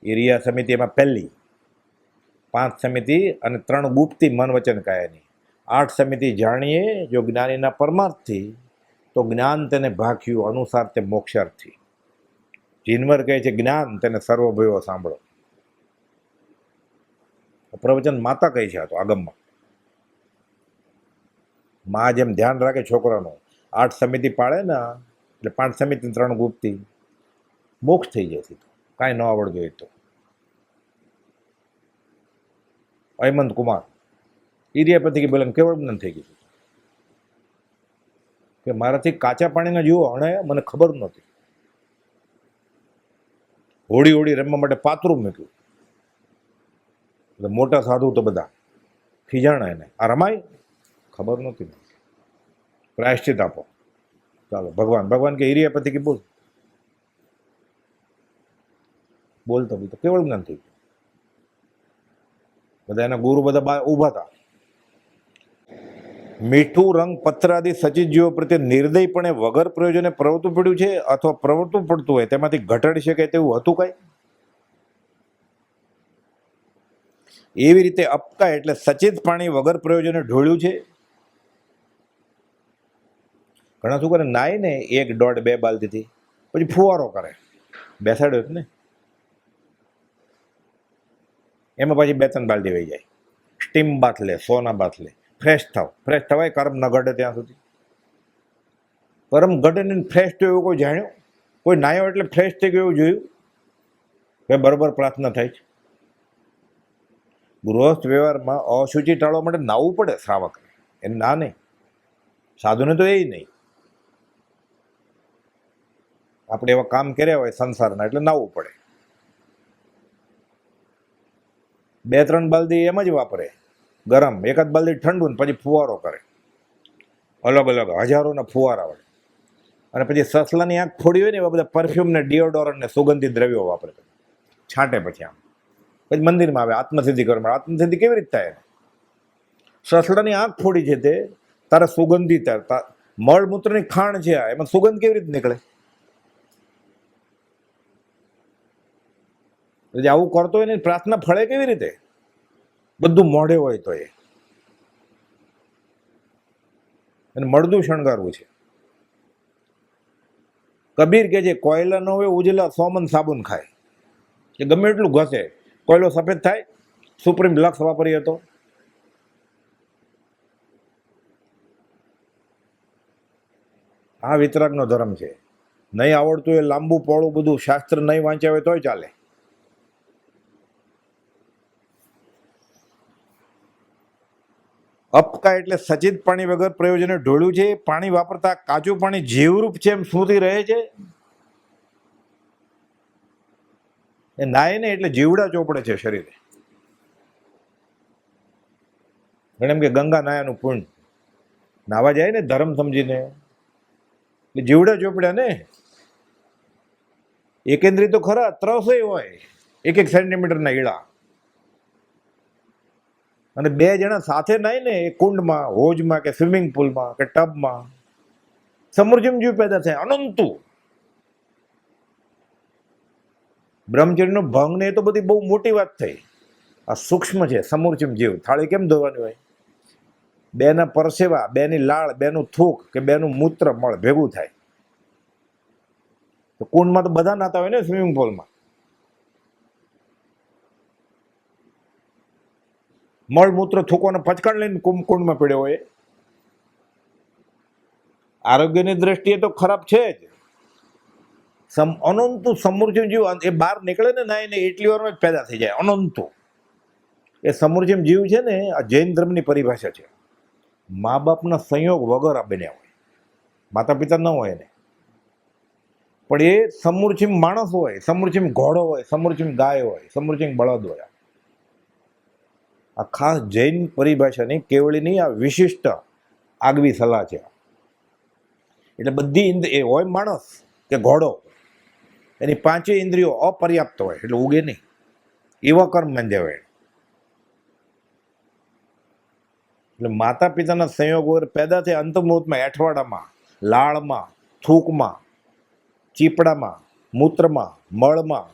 એરિયા સમિતિ એમાં પહેલી, 5 સમિતિ અને 3 ગુપ્તી મન વચન કાયાની, 8 સમિતિ જાણીએ જો જ્ઞાનીના પરમાર્થથી, તો જ્ઞાન તેને ભાખ્યું અનુસાર તે મોક્ષાર્થી. જીનવર કહે છે જ્ઞાન તેને સર્વભયો સાંભળો. પ્રવચન માતા કહે છે. આ તો આગમમાં માં જેમ ધ્યાન રાખે છોકરાનું, 8 સમિતિ પાળે ને એટલે 5 સમિતિ 3 ગુપ્તી, મોક્ષ થઈ જાય છે. કાંઈ ન આવડતું હોય તો. હેમંત કુમાર એરિયા પછી કે બોલે કેવળ જ્ઞાન થઈ ગયું કે મારાથી કાચા પાણીના જીવો હણે મને ખબર નહોતી. હોળી હોળી રમવા માટે પાતરું મૂક્યું. મોટા સાધુ તો બધા ખીજાણા એને, આ રમાય ખબર નહોતી. પ્રાયશ્ચિત આપો. ચાલો ભગવાન કે એરિયા પછી કે બોલતો બી તો કેવળ જ્ઞાન થઈ ગયું. બધા એના ગુરુ બધા ઊભા હતા. મીઠું રંગ પથરાદી સચિત જીવો પ્રત્યે નિર્દયપણે વગર પ્રયોજને પ્રવર્તવું પડ્યું છે અથવા પ્રવર્તવું પડતું હોય તેમાંથી ઘટાડી શકે તેવું હતું કાંઈ? એવી રીતે અપકા એટલે સચિત પાણી વગર પ્રયોજને ઢોળ્યું છે. ઘણા શું કરે, નાય ને 1, 1.5, 2 બાલતીથી પછી ફુવારો કરે, બેસાડ્યો ને એમાં પછી 2-3 બાલટી વહી જાય. સ્ટીમ બાથ લે, સોના બાથ લે, ફ્રેશ થવાય કર્મ ન ઘટે ત્યાં સુધી. કર્મ ઘટે ને ફ્રેશ તો એવું કોઈ જાણ્યું? કોઈ નાયો એટલે ફ્રેશ થઈ ગયો એવું જોયું? કે બરોબર પ્રાર્થના થાય છે. ગૃહસ્થ વ્યવહારમાં અશુચિ ટાળવા માટે નાવું પડે શ્રાવક. એને ના નહીં, સાધુને તો એ નહીં. આપણે એવા કામ કર્યા હોય સંસારના એટલે નાવું પડે. 2-3 બાલદી એમ જ વાપરે ગરમ, 1 બાલદી ઠંડુ ને પછી ફુવારો કરે. અલગ અલગ હજારોના ફુવારા હોય. અને પછી સસલાની આંખ ફોડી હોય ને એવા બધા પરફ્યુમ ને ડિયોડોરન્ટ ને સુગંધિત દ્રવ્યો વાપરે, છાંટે. પછી આમ પછી મંદિરમાં આવે આત્મસિદ્ધિ કરવા. આત્મસિદ્ધિ કેવી રીતે થાય? સસલાની આંખ ફોડી છે તે તારે સુગંધિત, મળમૂત્રની ખાણ છે આ, એમાં સુગંધ કેવી રીતે નીકળે? આવું કરતો હોય ને પ્રાર્થના ફળે કેવી રીતે? બધું મોઢે હોય તો એને મળદું શણગારવું છે. કબીર કે છે કોયલા ન હોય ઉજલા સોમન સાબુન ખાય. કે ગમે એટલું ઘસે કોયલો સફેદ થાય. સુપ્રીમ લક્ષ વાપરી હતો. આ વિતરાગનો ધર્મ છે. નહીં આવડતું એ લાંબુ પોળું બધું શાસ્ત્ર નહીં વાંચ્યા હોય તોય ચાલે. અપકા એટલે સચિત પાણી વગર પ્રયોજને ઢોળ્યું છે. પાણી વાપરતા કાચું પાણી જીવરૂપ છે એમ સ્મૃતિ રહે છે. એ નાય ને એટલે જીવડા ચોપડે છે શરીરે. એમ કે ગંગા નાયાનું પુણ્ય. નાવા જાય ને ધર્મ સમજીને એટલે જીવડા ચોપડ્યા ને. એકેન્દ્રી તો ખરા 300 હોય, 1-1 સેન્ટીમીટરના ઈળા. અને 2 જણા સાથે નાય ને એ કુંડમાં, હોજમાં કે સ્વિમિંગ પુલમાં કે ટબમાં, સમૃદ્ધિમ જીવ પેદા થાય અનંતુ. બ્રહ્મચર્યનો ભંગ ને એ તો બધી બહુ મોટી વાત થઈ. આ સૂક્ષ્મ છે સમૂર્ચિમ જીવ. થાળી કેમ ધોવાની હોય? 2ના પરસેવા, 2ની લાળ, 2નું થૂક કે 2નું મૂત્ર મળ ભેગું થાય. તો કુંડમાં તો બધા નાતા હોય ને, સ્વિમિંગ પુલમાં. મળમૂત્ર થૂકોને પચકાણ લઈને કુંડમાં પડ્યો હોય. આરોગ્યની દ્રષ્ટિએ તો ખરાબ છે જ. અનંતુ સમૃદ્ધિમ જીવ એ બહાર નીકળે ને નાય ને એટલી વારમાં જ પેદા થઈ જાય અનંતુ. એ સમૃદ્ધિમ જીવ છે ને, આ જૈન ધર્મની પરિભાષા છે. મા બાપના સંયોગ વગર આ બન્યા હોય, માતા પિતા ન હોય એને. પણ એ સમૃદ્ધિમ માણસ હોય, સમૃદ્ધિમ ઘોડો હોય, સમૃદ્ધિમ ગાય હોય, સમૃદ્ધિમ બળદ હોય. આ ખાસ જૈન પરિભાષાની કેવળીની આ વિશિષ્ટ આગવી સલાહ છે. એટલે બધી એ હોય માણસ કે ઘોડો, એની 5 ઇન્દ્રિયો અપર્યાપ્ત હોય એટલે ઉગે નહીં. એવા કર્મ બાંધ્યા હોય. એટલે માતા પિતાના સંયોગ વગર પેદા થાય અંતમુહૂર્તમાં, એઠવાડામાં, લાળમાં, થૂકમાં, ચીપડામાં, મૂત્રમાં, મળમાં,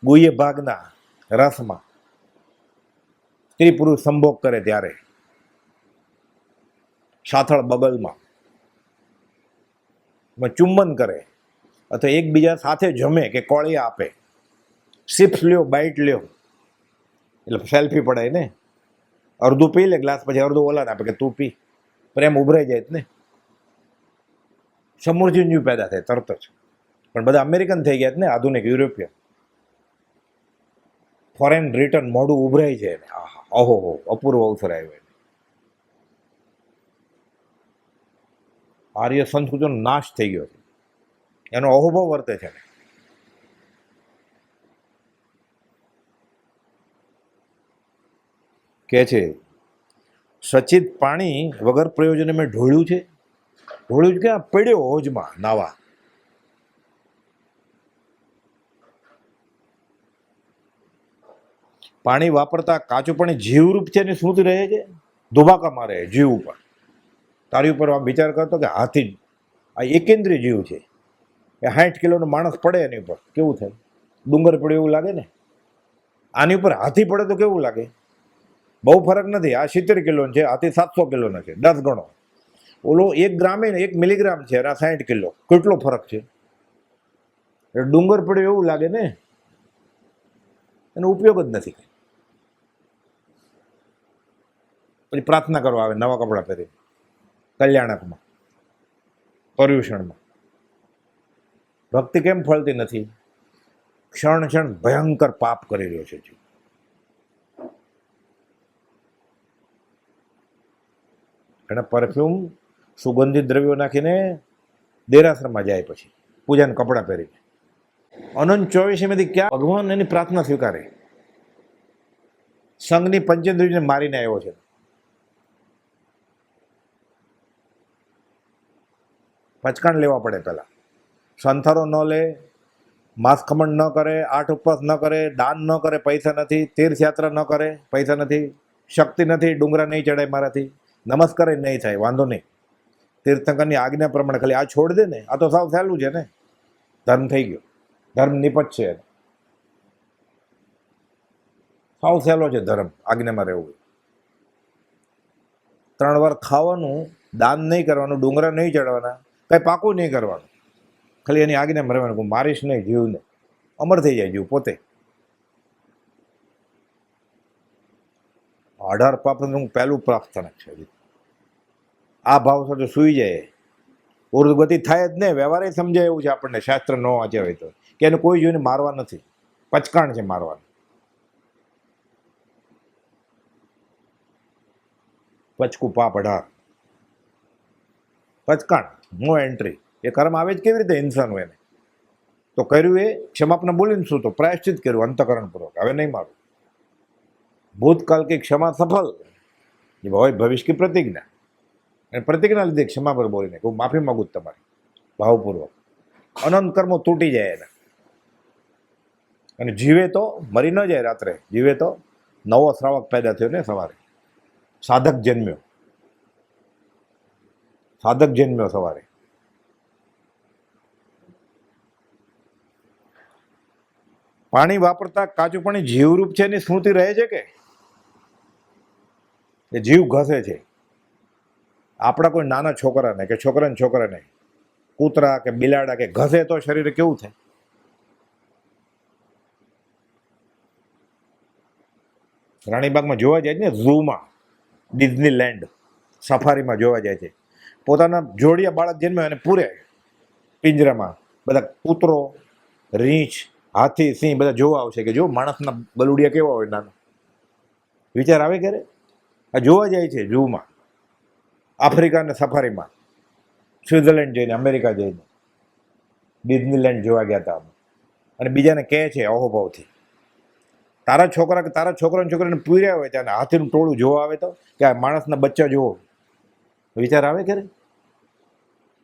ગુહ્ય ભાગના રસમાં સ્ત્રી પુરુષ સંભોગ કરે ત્યારે, સાથળ બગલમાં ચુંબન કરે અથવા એકબીજા સાથે જમે કે કોળિયા આપે, સિપ્સ લ્યો, બાઇટ લ્યો, એટલે સેલ્ફી પડાય ને, અડધું પી લે ગ્લાસ પછી અડધું ઓલાને આપે કે તું પી, પ્રેમ ઉભરાઈ જાય ને, સમૃદ્ધિ પેદા થાય તરત જ. પણ બધા અમેરિકન થઈ ગયા ને, આધુનિક યુરોપિયન, ફોરેન રિટર્ન મોઢું ઉભરાઈ જાય ને, ઓહો અપૂર્વ અવસર આવ્યો. આર્ય સંસ્કૃતિનો નાશ થઈ ગયો છે, એનો અહોભાવ વર્તે છે. કે છે સચિત પાણી વગર પ્રયોજને મેં ઢોળ્યું છે, ઢોળ્યું કે પડ્યો હોજમાં નાવા. પાણી વાપરતા કાચું પાણી જીવરૂપ છે એની સ્મૃતિ રહે છે, ધોબાકા મારે જીવ ઉપર. તારી ઉપર આમ વિચાર કરતો કે હાથી આ એકેન્દ્રીય જીવ છે, એ 60 કિલોનો માણસ પડે એની ઉપર કેવું થાય? ડુંગર પડે એવું લાગે ને. આની ઉપર હાથી પડે તો કેવું લાગે? બહુ ફરક નથી. આ 70 કિલોનો છે, હાથી 700 કિલોનો છે, 10 ગણો. ઓલો 1 ગ્રામે ને 1 મિલીગ્રામ છે, આ 60 કિલો, કેટલો ફરક છે? ડુંગર પડ્યો એવું લાગે ને, એનો ઉપયોગ જ નથી. પછી પ્રાર્થના કરવા આવે નવા કપડાં પહેરી, કલ્યાણકમાં, પર્યુષણમાં. ભક્તિ કેમ ફળતી નથી? ક્ષણ ક્ષણ ભયંકર પાપ કરી રહ્યો છે જીવ. એને પરફ્યુમ, સુગંધિત દ્રવ્યો નાખીને દેરાસરમાં જાય, પછી પૂજાના કપડાં પહેરીને. અનંત 24માંથી ક્યાં ભગવાન એની પ્રાર્થના સ્વીકારે? સંઘની પંચેન્દ્રિયને મારીને આવ્યો છે. પચકાણ લેવા પડે પહેલા. સંથારો ન લે, માંસ ખમણ ન કરે, 8 ઉપવાસ ન કરે, દાન ન કરે, પૈસા નથી, તીર્થયાત્રા ન કરે, પૈસા નથી, શક્તિ નથી, ડુંગરા નહીં ચડાય મારાથી, નમસ્કાર નહીં થાય, વાંધો નહીં, તીર્થંકરની આજ્ઞા પ્રમાણે ખાલી આ છોડ દે ને, આ તો સાવ સહેલું છે ને, ધર્મ થઈ ગયો, ધર્મ નિપજશે. સાવ સહેલો છે ધર્મ, આજ્ઞામાં રહેવું. 3 વાર ખાવાનું, દાન નહીં કરવાનું, ડુંગરા નહીં ચડવાના, કંઈ પાકું નહીં કરવાનું, ખાલી એની આજ્ઞામાં રહેવાનું. હું મારીશ નહીં જીવને, અમર થઈ જાય જીવ પોતે. 18 પાપનું પહેલું પ્રાર્થના છે. આ ભાવ સાથે સૂઈ જાય, ઉર્દગતિ થાય જ નહીં. વ્યવહારે સમજાય એવું છે આપણને, શાસ્ત્ર ન વાંચ્યા હોય તો, કે એને કોઈ જોઈને મારવા નથી, પચકાણ છે મારવાનું. પચકું પાપ 18, પચકાણ, નો એન્ટ્રી. એ કર્મ આવે જ કેવી રીતે ઇન્સાન હોય એને? તો કર્યું એ ક્ષમાપના બોલીને શું તો પ્રાયશ્ચિત કર્યું અંતકરણપૂર્વક, હવે નહીં મારું. ભૂતકાળ કી ક્ષમા સફળ, હોય ભવિષ્ય કી પ્રતિજ્ઞા. અને પ્રતિજ્ઞા લીધે ક્ષમા પર બોલીને હું માફી માગું તમારી ભાવપૂર્વક. અનંત કર્મો તૂટી જાય એના. અને જીવે તો મરી ન જાય રાત્રે, જીવે તો નવો શ્રાવક પેદા થયો ને સવારે, સાધક જન્મ્યો, સાધક જન્મ્યો સવારે. પાણી વાપરતા કાચું પાણી જીવરૂપ છે એની સ્મૃતિ રહે છે કે જીવ ઘસે છે? આપણા કોઈ નાના છોકરાને કે છોકરાને કૂતરા કે બિલાડા કે ઘસે તો શરીર કેવું થાય? રાણીબાગમાં જોવા જાય છે ને, ઝૂમાં, ડિઝનીલેન્ડ, સફારીમાં જોવા જાય છે. પોતાના જોડિયા બાળક જન્મે અને પૂરે પિંજરામાં બધા કૂતરો, રીંછ, હાથી, સિંહ બધા જોવા આવશે કે જો માણસના બલુડિયા કેવા હોય નાના. વિચાર આવે ક્યારે? આ જોવા જાય છે ઝૂમાં, આફ્રિકા અને સફારીમાં, સ્વિટ્ઝરલેન્ડ જઈને, અમેરિકા જઈને, ડિઝનીલેન્ડ જોવા ગયા હતા. અને બીજાને કહે છે અહોભાવથી, તારા છોકરા કે તારા છોકરાને પૂર્યા હોય ત્યાં હાથીનું ટોળું જોવા આવે તો કે આ માણસના બચ્ચા જોવો. વિચાર આવે ક્યારે?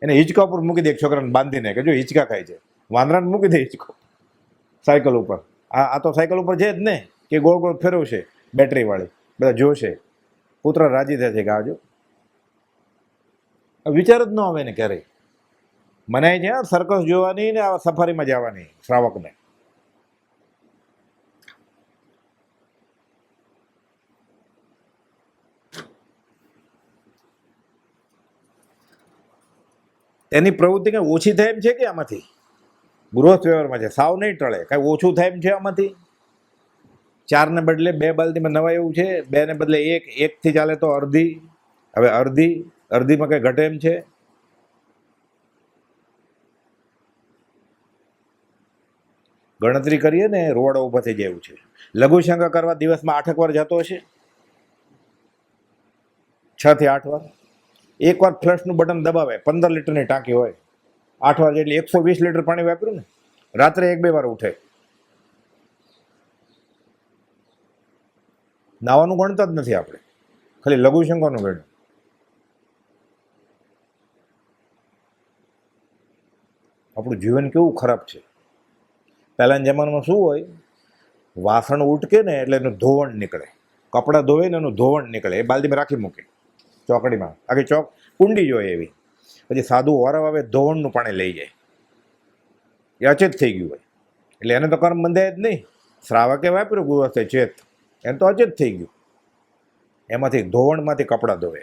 એને હિંચકા ઉપર મૂકી દે એક છોકરાને બાંધીને કે જો હિંચકા ખાય છે, વાંદરાને મૂકી દે હિંચકો સાયકલ ઉપર. આ તો સાયકલ ઉપર છે જ ને, કે ગોળ ગોળ ફેરવશે બેટરીવાળી, બધા જોશે, કૂતરા રાજી થશે કે આજો. વિચાર જ ન આવે ને ક્યારેય. મનાય છે સર્કસ જોવાની ને આ સફારીમાં જવાની શ્રાવકને. એની પ્રવૃત્તિ કઈ ઓછી થાય એમ છે કે આમાંથી ગૃહસ્થ વ્યવહારમાં છે સાવ નહીં ટળે, કાંઈ ઓછું થાય એમ છે આમાંથી? 4 ને બદલે 2 બાલદીમાં નવાય એવું છે, 2 ને બદલે 1, 1 થી ચાલે તો અડધી, હવે અડધીમાં કઈ ઘટે એમ છે? ગણતરી કરીએ ને રોવાડા ઊભા થઈ જાય એવું છે. લઘુશંકા કરવા દિવસમાં 8 વાર જતો હશે, 6 થી 8 વાર. એકવાર ફ્લશનું બટન દબાવે, 15 લીટરની ટાંકી હોય, 8 વાર એટલે 120 લીટર પાણી વાપર્યું ને. રાત્રે 1-2 વાર ઉઠે. નાવાનું ગણતા જ નથી આપણે, ખાલી લઘુશંકાનું ગણ્યું. આપણું જીવન કેવું ખરાબ છે. પહેલાના જમાનામાં શું હોય, વાસણ ઉટકે ને એટલે એનું ધોવણ નીકળે, કપડાં ધોવે ને એનું ધોવણ નીકળે, એ બાલદીમાં રાખી મૂકે ચોકડીમાં, આખી કુંડી જોઈએ એવી. પછી સાદું વરવ આવે ધોવણનું પાણી લઈ જાય, એ અચેત થઈ ગયું હોય એટલે એને તો કર્મ બંધાય જ નહીં. શ્રાવકે વાપર્યું ગૃહસ્થે ચેત, એને તો અચેત થઈ ગયું. એમાંથી ધોવણમાંથી કપડાં ધોવે.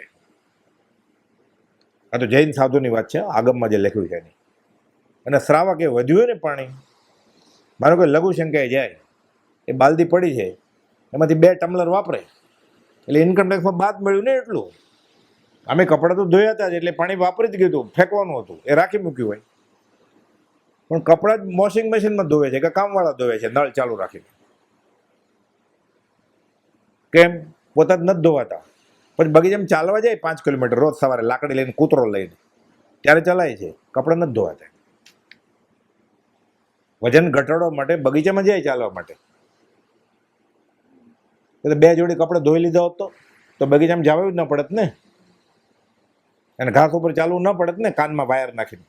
આ તો જૈન સાધુની વાત છે, આગમમાં જે લખ્યું છે એની. અને શ્રાવકે વધ્યું હોય ને પાણી, મારો કોઈ લઘુશંકાએ જાય, એ બાલદી પડી છે એમાંથી 2 ટમ્લર વાપરે એટલે ઇન્કમટેક્સમાં બાદ મળ્યું ને એટલું. અમે કપડાં તો ધોયા હતા જ એટલે પાણી વાપરી જ ગયું હતું, ફેંકવાનું હતું એ રાખી મૂક્યું હોય. પણ કપડાં જ વોશિંગ મશીનમાં ધોવે છે કે કામવાળા ધોવે છે નળ ચાલુ રાખીને? કેમ? પોતા જ નથી ધોવાતા. પછી બગીચામાં ચાલવા જાય 5 કિલોમીટર રોજ સવારે લાકડી લઈને, કૂતરો લઈને, ત્યારે ચલાય છે, કપડાં નથી ધોવાતા. વજન ઘટાડવા માટે બગીચામાં જાય ચાલવા માટે, એટલે 2 જોડી કપડાં ધોઈ લીધા હોત તો બગીચામાં જવું જ ન પડત ને, અને ઘાસ ઉપર ચાલવું ન પડત ને કાનમાં વાયર નાખીને.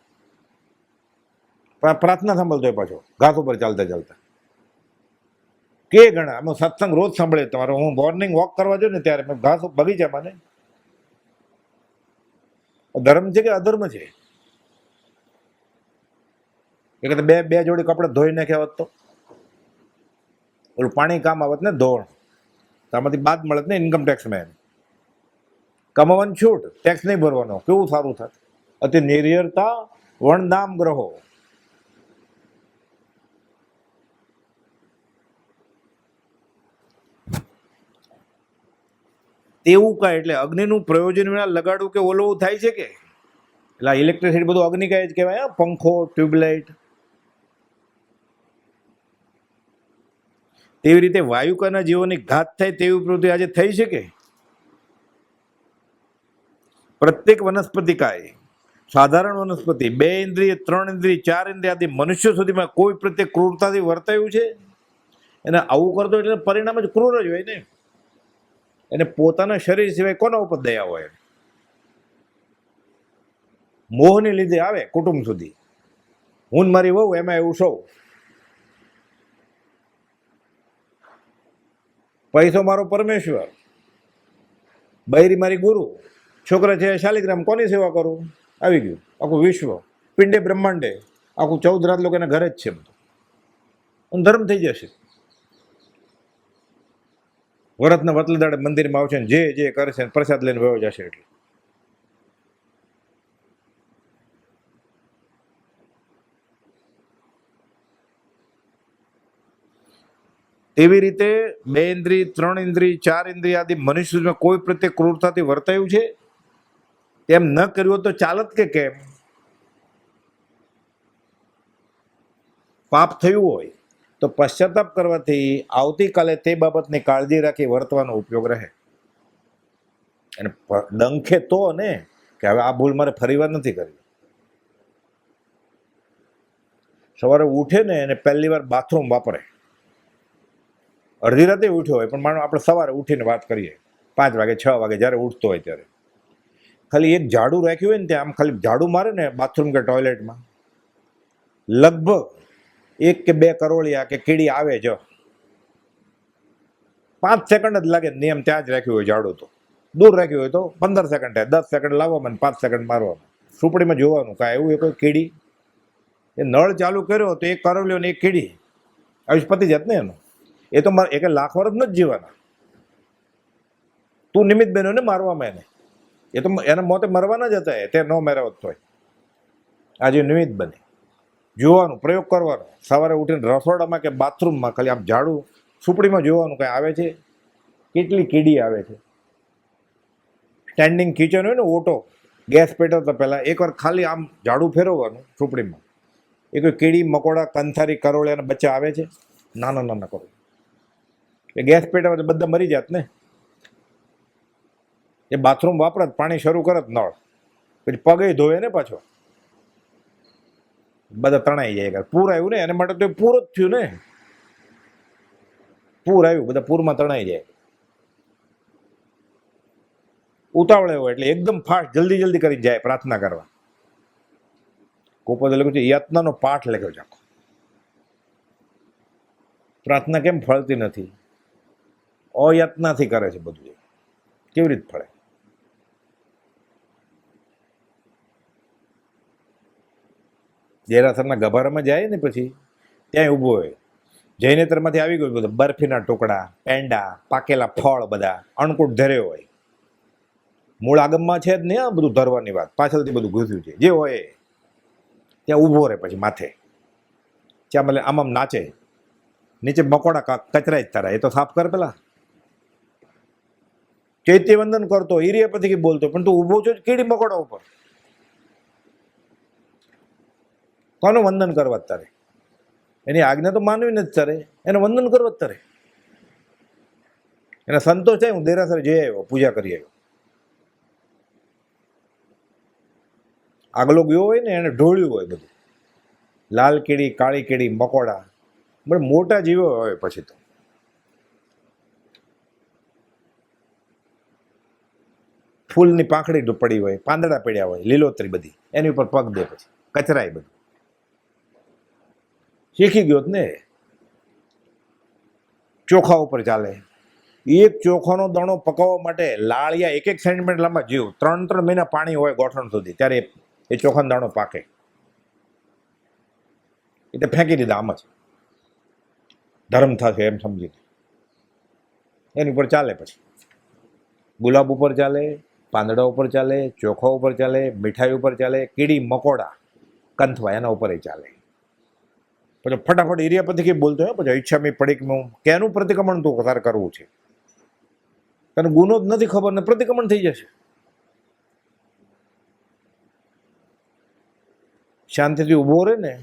પણ પ્રાર્થના સાંભળતો હોય પાછો ઘાસ ઉપર ચાલતા ચાલતા. કે ઘણા અમે સત્સંગ રોજ સાંભળે તમારો, હું મોર્નિંગ વોક કરવા જાઉં ને ત્યારે ઘાસ બગીચામાં ને. ધર્મ છે કે અધર્મ છે? એટલે 2 જોડી કપડાં ધોઈ નાખ્યા હોત તો ઓલું પાણી કામ આવત ને, ધોણ. તો આમાંથી બાદ મળત ને ઇન્કમટેક્સમાં. એમ કમાવાની છૂટ, ટેક્સ નહીં ભરવાનો, કેવું સારું થાત. અતિ નિર્યરતા વણદામ ગ્રહો. તેવું કાંઈ એટલે અગ્નિનું પ્રયોજન વિના લગાડવું કે ઓલવું થાય છે કે? એટલે ઇલેક્ટ્રિસિટી બધું અગ્નિ કાંઈ જ કહેવાય. પંખો, ટ્યુબલાઇટ. તેવી રીતે વાયુકાના જીવોની ઘાત થાય તેવી પ્રવૃત્તિ આજે થઈ છે કે? પ્રત્યેક વનસ્પતિકાએ, સાધારણ વનસ્પતિ, 2 ઇન્દ્રિય, 3 ઇન્દ્રિય, 4 ઇન્દ્રિય આદિ મનુષ્ય સુધીમાં કોઈ પ્રત્યે ક્રૂરતાથી વર્તાયું છે? એને આવું કરતો એટલે પરિણામ જ ક્રૂર જ હોય ને. એને પોતાના શરીર સિવાય કોના ઉપર દયા હોય? મોહને લીધે આવે કુટુંબ સુધી. હું મારી વહુ એમાં એવું સૌ. પૈસો મારો પરમેશ્વર, બૈરી મારી ગુરુ, છોકરા છે શાલિગ્રામ, કોની સેવા કરું? આવી ગયું આખું વિશ્વ, પિંડે બ્રહ્માંડે, આખું 14 રાત લોકો એના ઘરે જ છે બધું. ધર્મ થઈ જશે. વરતના વતલદાડે મંદિરમાં આવશે ને જે કરે છે પ્રસાદ લઈને વયો જશે. એટલે એવી રીતે 2 ઇન્દ્રિય, 3 ઇન્દ્રિય, 4 ઇન્દ્રિય આદિ મનુષ્યમાં કોઈ પ્રત્યે ક્રૂરતાથી વર્તાયું છે? એમ ન કર્યું તો ચાલત કે કેમ? પાપ થયું હોય તો પશ્ચાતાપ કરવાથી આવતીકાલે તે બાબતની કાળજી રાખી વર્તવાનો ઉપયોગ રહે. અને ડંખે તો ને કે હવે આ ભૂલ મારે ફરીવાર નથી કરવી. સવારે ઉઠે ને એને પહેલી વાર બાથરૂમ વાપરે, અડધી રાતે ઉઠ્યો હોય પણ માનો આપણે સવારે ઉઠીને વાત કરીએ 5 વાગે 6 વાગે જ્યારે ઉઠતો હોય ત્યારે, ખાલી એક ઝાડુ રાખ્યું હોય ને ત્યાં આમ ખાલી ઝાડુ મારે ને બાથરૂમ કે ટોયલેટમાં, લગભગ 1 કે 2 કરોળિયા કે કીડી આવે જ. 5 સેકન્ડ જ લાગે નિયમ ત્યાં જ રાખ્યું હોય ઝાડુ, તો દૂર રાખ્યું હોય તો 15 સેકન્ડ થાય, 10 સેકન્ડ લાવવામાં 5 સેકન્ડ મારવામાં. સુપડીમાં જોવાનું કાંઈ એવું કોઈ કીડી એ નળ ચાલુ કર્યો તો એક કરવલ્યો ને એક કીડી, આયુષ પતી જાત ને એનું. એ તો એક લાખ વર્ષ નથી જીવવાના. તું નિમિત્ત બન્યો ને મારવામાં એને. એ તો એના મોતે મરવાના જ હતા, તે ન મેળવત તોય. આજે નિમિત્ત બને. જોવાનું, પ્રયોગ કરવાનો. સવારે ઉઠીને રસોડામાં કે બાથરૂમમાં ખાલી આમ ઝાડુ સુપડીમાં જોવાનું કંઈ આવે છે, કેટલી કીડી આવે છે. સ્ટેન્ડિંગ કિચન હોય ને, ઓટો ગેસ પેટરતા પહેલાં એકવાર ખાલી આમ ઝાડુ ફેરવવાનું સુપડીમાં, એ કોઈ કીડી મકોડા કંથારી કરોળિયાના બચ્ચા આવે છે, નાના નાના કરો. એ ગેસ પેટરમાં બધા મરી જાત ને. એ બાથરૂમ વાપરત, પાણી શરૂ કરત નળ, પછી પગે ધોવે ને પાછો, બધા તણાઈ જાય. પૂર આવ્યું ને, એના માટે તો પૂર જ થયું ને. પૂર આવ્યું, બધા પૂરમાં તણાઈ જાય. ઉતાવળે હોય એટલે એકદમ ફાસ્ટ જલ્દી જલ્દી કરી જાય પ્રાર્થના કરવા. કોપોદે લખ્યું છે યાતનાનો પાઠ લખ્યો છે આખો. પ્રાર્થના કેમ ફળતી નથી? અયાતનાથી કરે છે બધું. કેવી રીતે ફળે? દેરાસરના ગભારામાં જાય ને પછી ત્યાં ઊભો હોય, જૈનેતરમાંથી આવી ગયું બધું, બરફીના ટુકડા, પેંડા, પાકેલા ફળ, બધા અણકૂટ ધર્યો હોય. મૂળ આગમમાં છે જ નહીં આ બધું ધરવાની વાત, પાછળથી બધું ઘૂસ્યું છે. જે હોય ત્યાં ઊભો રહે, પછી માથે ત્યાં ભલે આમ આમ નાચે, નીચે મકોડા કચરાય જ તારા, એ તો સાફ કર પેલા. ચૈત્ય વંદન કરતો, હિરિયા પછી બોલતો, પણ તું ઊભો છો કીડી મકોડા ઉપર. કોનું વંદન કરવા તારે? એની આજ્ઞા તો માનવી નથી તારે, એને વંદન કરવા તારે. એને સંતોષ થાય, હું દેરાસર જઈ આવ્યો, પૂજા કરી આવ્યો. આગલો ગયો હોય ને, એને ઢોળ્યું હોય બધું, લાલ કીડી, કાળી કીડી, મકોડા, બરાબર મોટા જીવો હોય. પછી તો ફૂલની પાંખડી પડી હોય, પાંદડા પડ્યા હોય, લીલોતરી બધી, એની ઉપર પગ દે, પછી કચરાય બધું. શીખી ગયો ને. ચોખા ઉપર ચાલે. એક ચોખાનો દાણો પકાવવા માટે લાળિયા 1-1 સેન્ટીમીટર લાંબા જીવ, 3-3 મહિના પાણી હોય ગોઠણ સુધી, ત્યારે એ ચોખાનો દાણો પાકે. એટલે ફેંકી દીધા આમ જ, ધર્મ થશે એમ સમજીને. એની ઉપર ચાલે. પછી ગુલાબ ઉપર ચાલે, પાંદડા ઉપર ચાલે, ચોખા ઉપર ચાલે, મીઠાઈ ઉપર ચાલે, કીડી મકોડા કંથવા એના ઉપર ચાલે. પછી ફટાફટ એરિયા પરથી કંઈ બોલતો હોય, પછી ઈચ્છા મેં પડી કે કેનું પ્રતિક્રમણ તું તારે કરવું છે? તને ગુનો જ નથી ખબર ને પ્રતિક્રમણ થઈ જશે. શાંતિથી ઊભો રહે ને,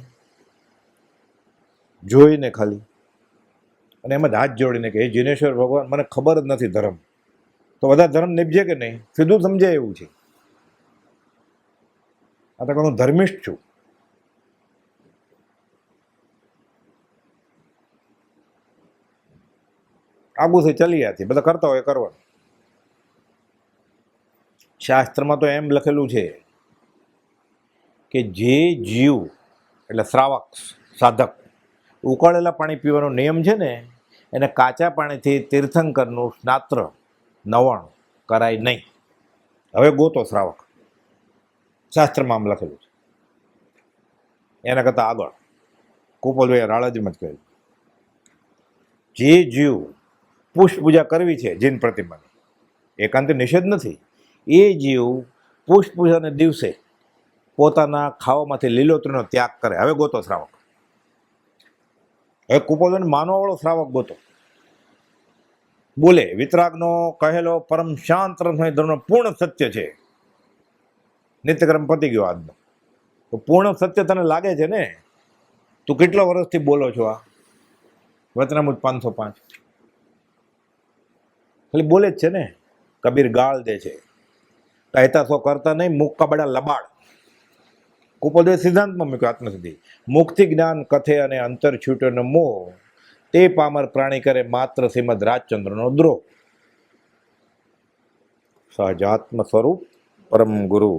જોઈને ખાલી, અને એમાં જ હાથ જોડીને કે હે જીનેશ્વર ભગવાન, મને ખબર જ નથી ધર્મ, તો બધા ધર્મ નિપજે કે નહીં? સીધું સમજાય એવું છે. આ તો હું ધર્મિષ્ઠ છું. આગુથી ચલી જતી, બધા કરતા હોય કરવાનું. શાસ્ત્રમાં તો એમ લખેલું છે કે જે જીવ એટલે શ્રાવક, સાધક, ઉકળેલા પાણી પીવાનો નિયમ છે ને, એને કાચા પાણીથી તીર્થંકરનું સ્નાત્ર નવણ કરાય નહીં. હવે ગોતો શ્રાવક, શાસ્ત્રમાં આમ લખેલું છે. એના કરતાં આગળ કુપોલભાઈ રાળાજીમાં જ કહ્યું, જે જીવ પુષ્પ પૂજા કરવી છે જીન પ્રતિમાની, એકાંત નિષેધ નથી, એ જીવ પુષ્પ પૂજાને દિવસે પોતાના ખાવામાંથી લીલોતરીનો ત્યાગ કરે. હવે ગોતો શ્રાવક. હવે કુપોલને માનવાવાળો શ્રાવક ગોતો. બોલે વિતરાગનો કહેલો પરમ શાંત ધર્મ પૂર્ણ સત્ય છે. નિત્યક્રમ પતી ગયો આજનો. તો પૂર્ણ સત્ય તને લાગે છે ને? તું કેટલા વર્ષથી બોલો છો આ વચનામૃત 505? ખાલી બોલે જ છે ને. કબીર ગાળ દે છે, કહેતા સો કરતા નહીં, મુક્કા બડા લબાડ. કુપોલદેવ સિદ્ધાંતમાં મૂક્યો આત્મસિદ્ધિ. મુખથી જ્ઞાન કથે અને અંતર છૂટ્યો મોહ, તે પામર પ્રાણી કરે માત્ર શ્રીમદ રાજચંદ્રનો દ્રોહ. સહજાત્મ સ્વરૂપ પરમ ગુરુ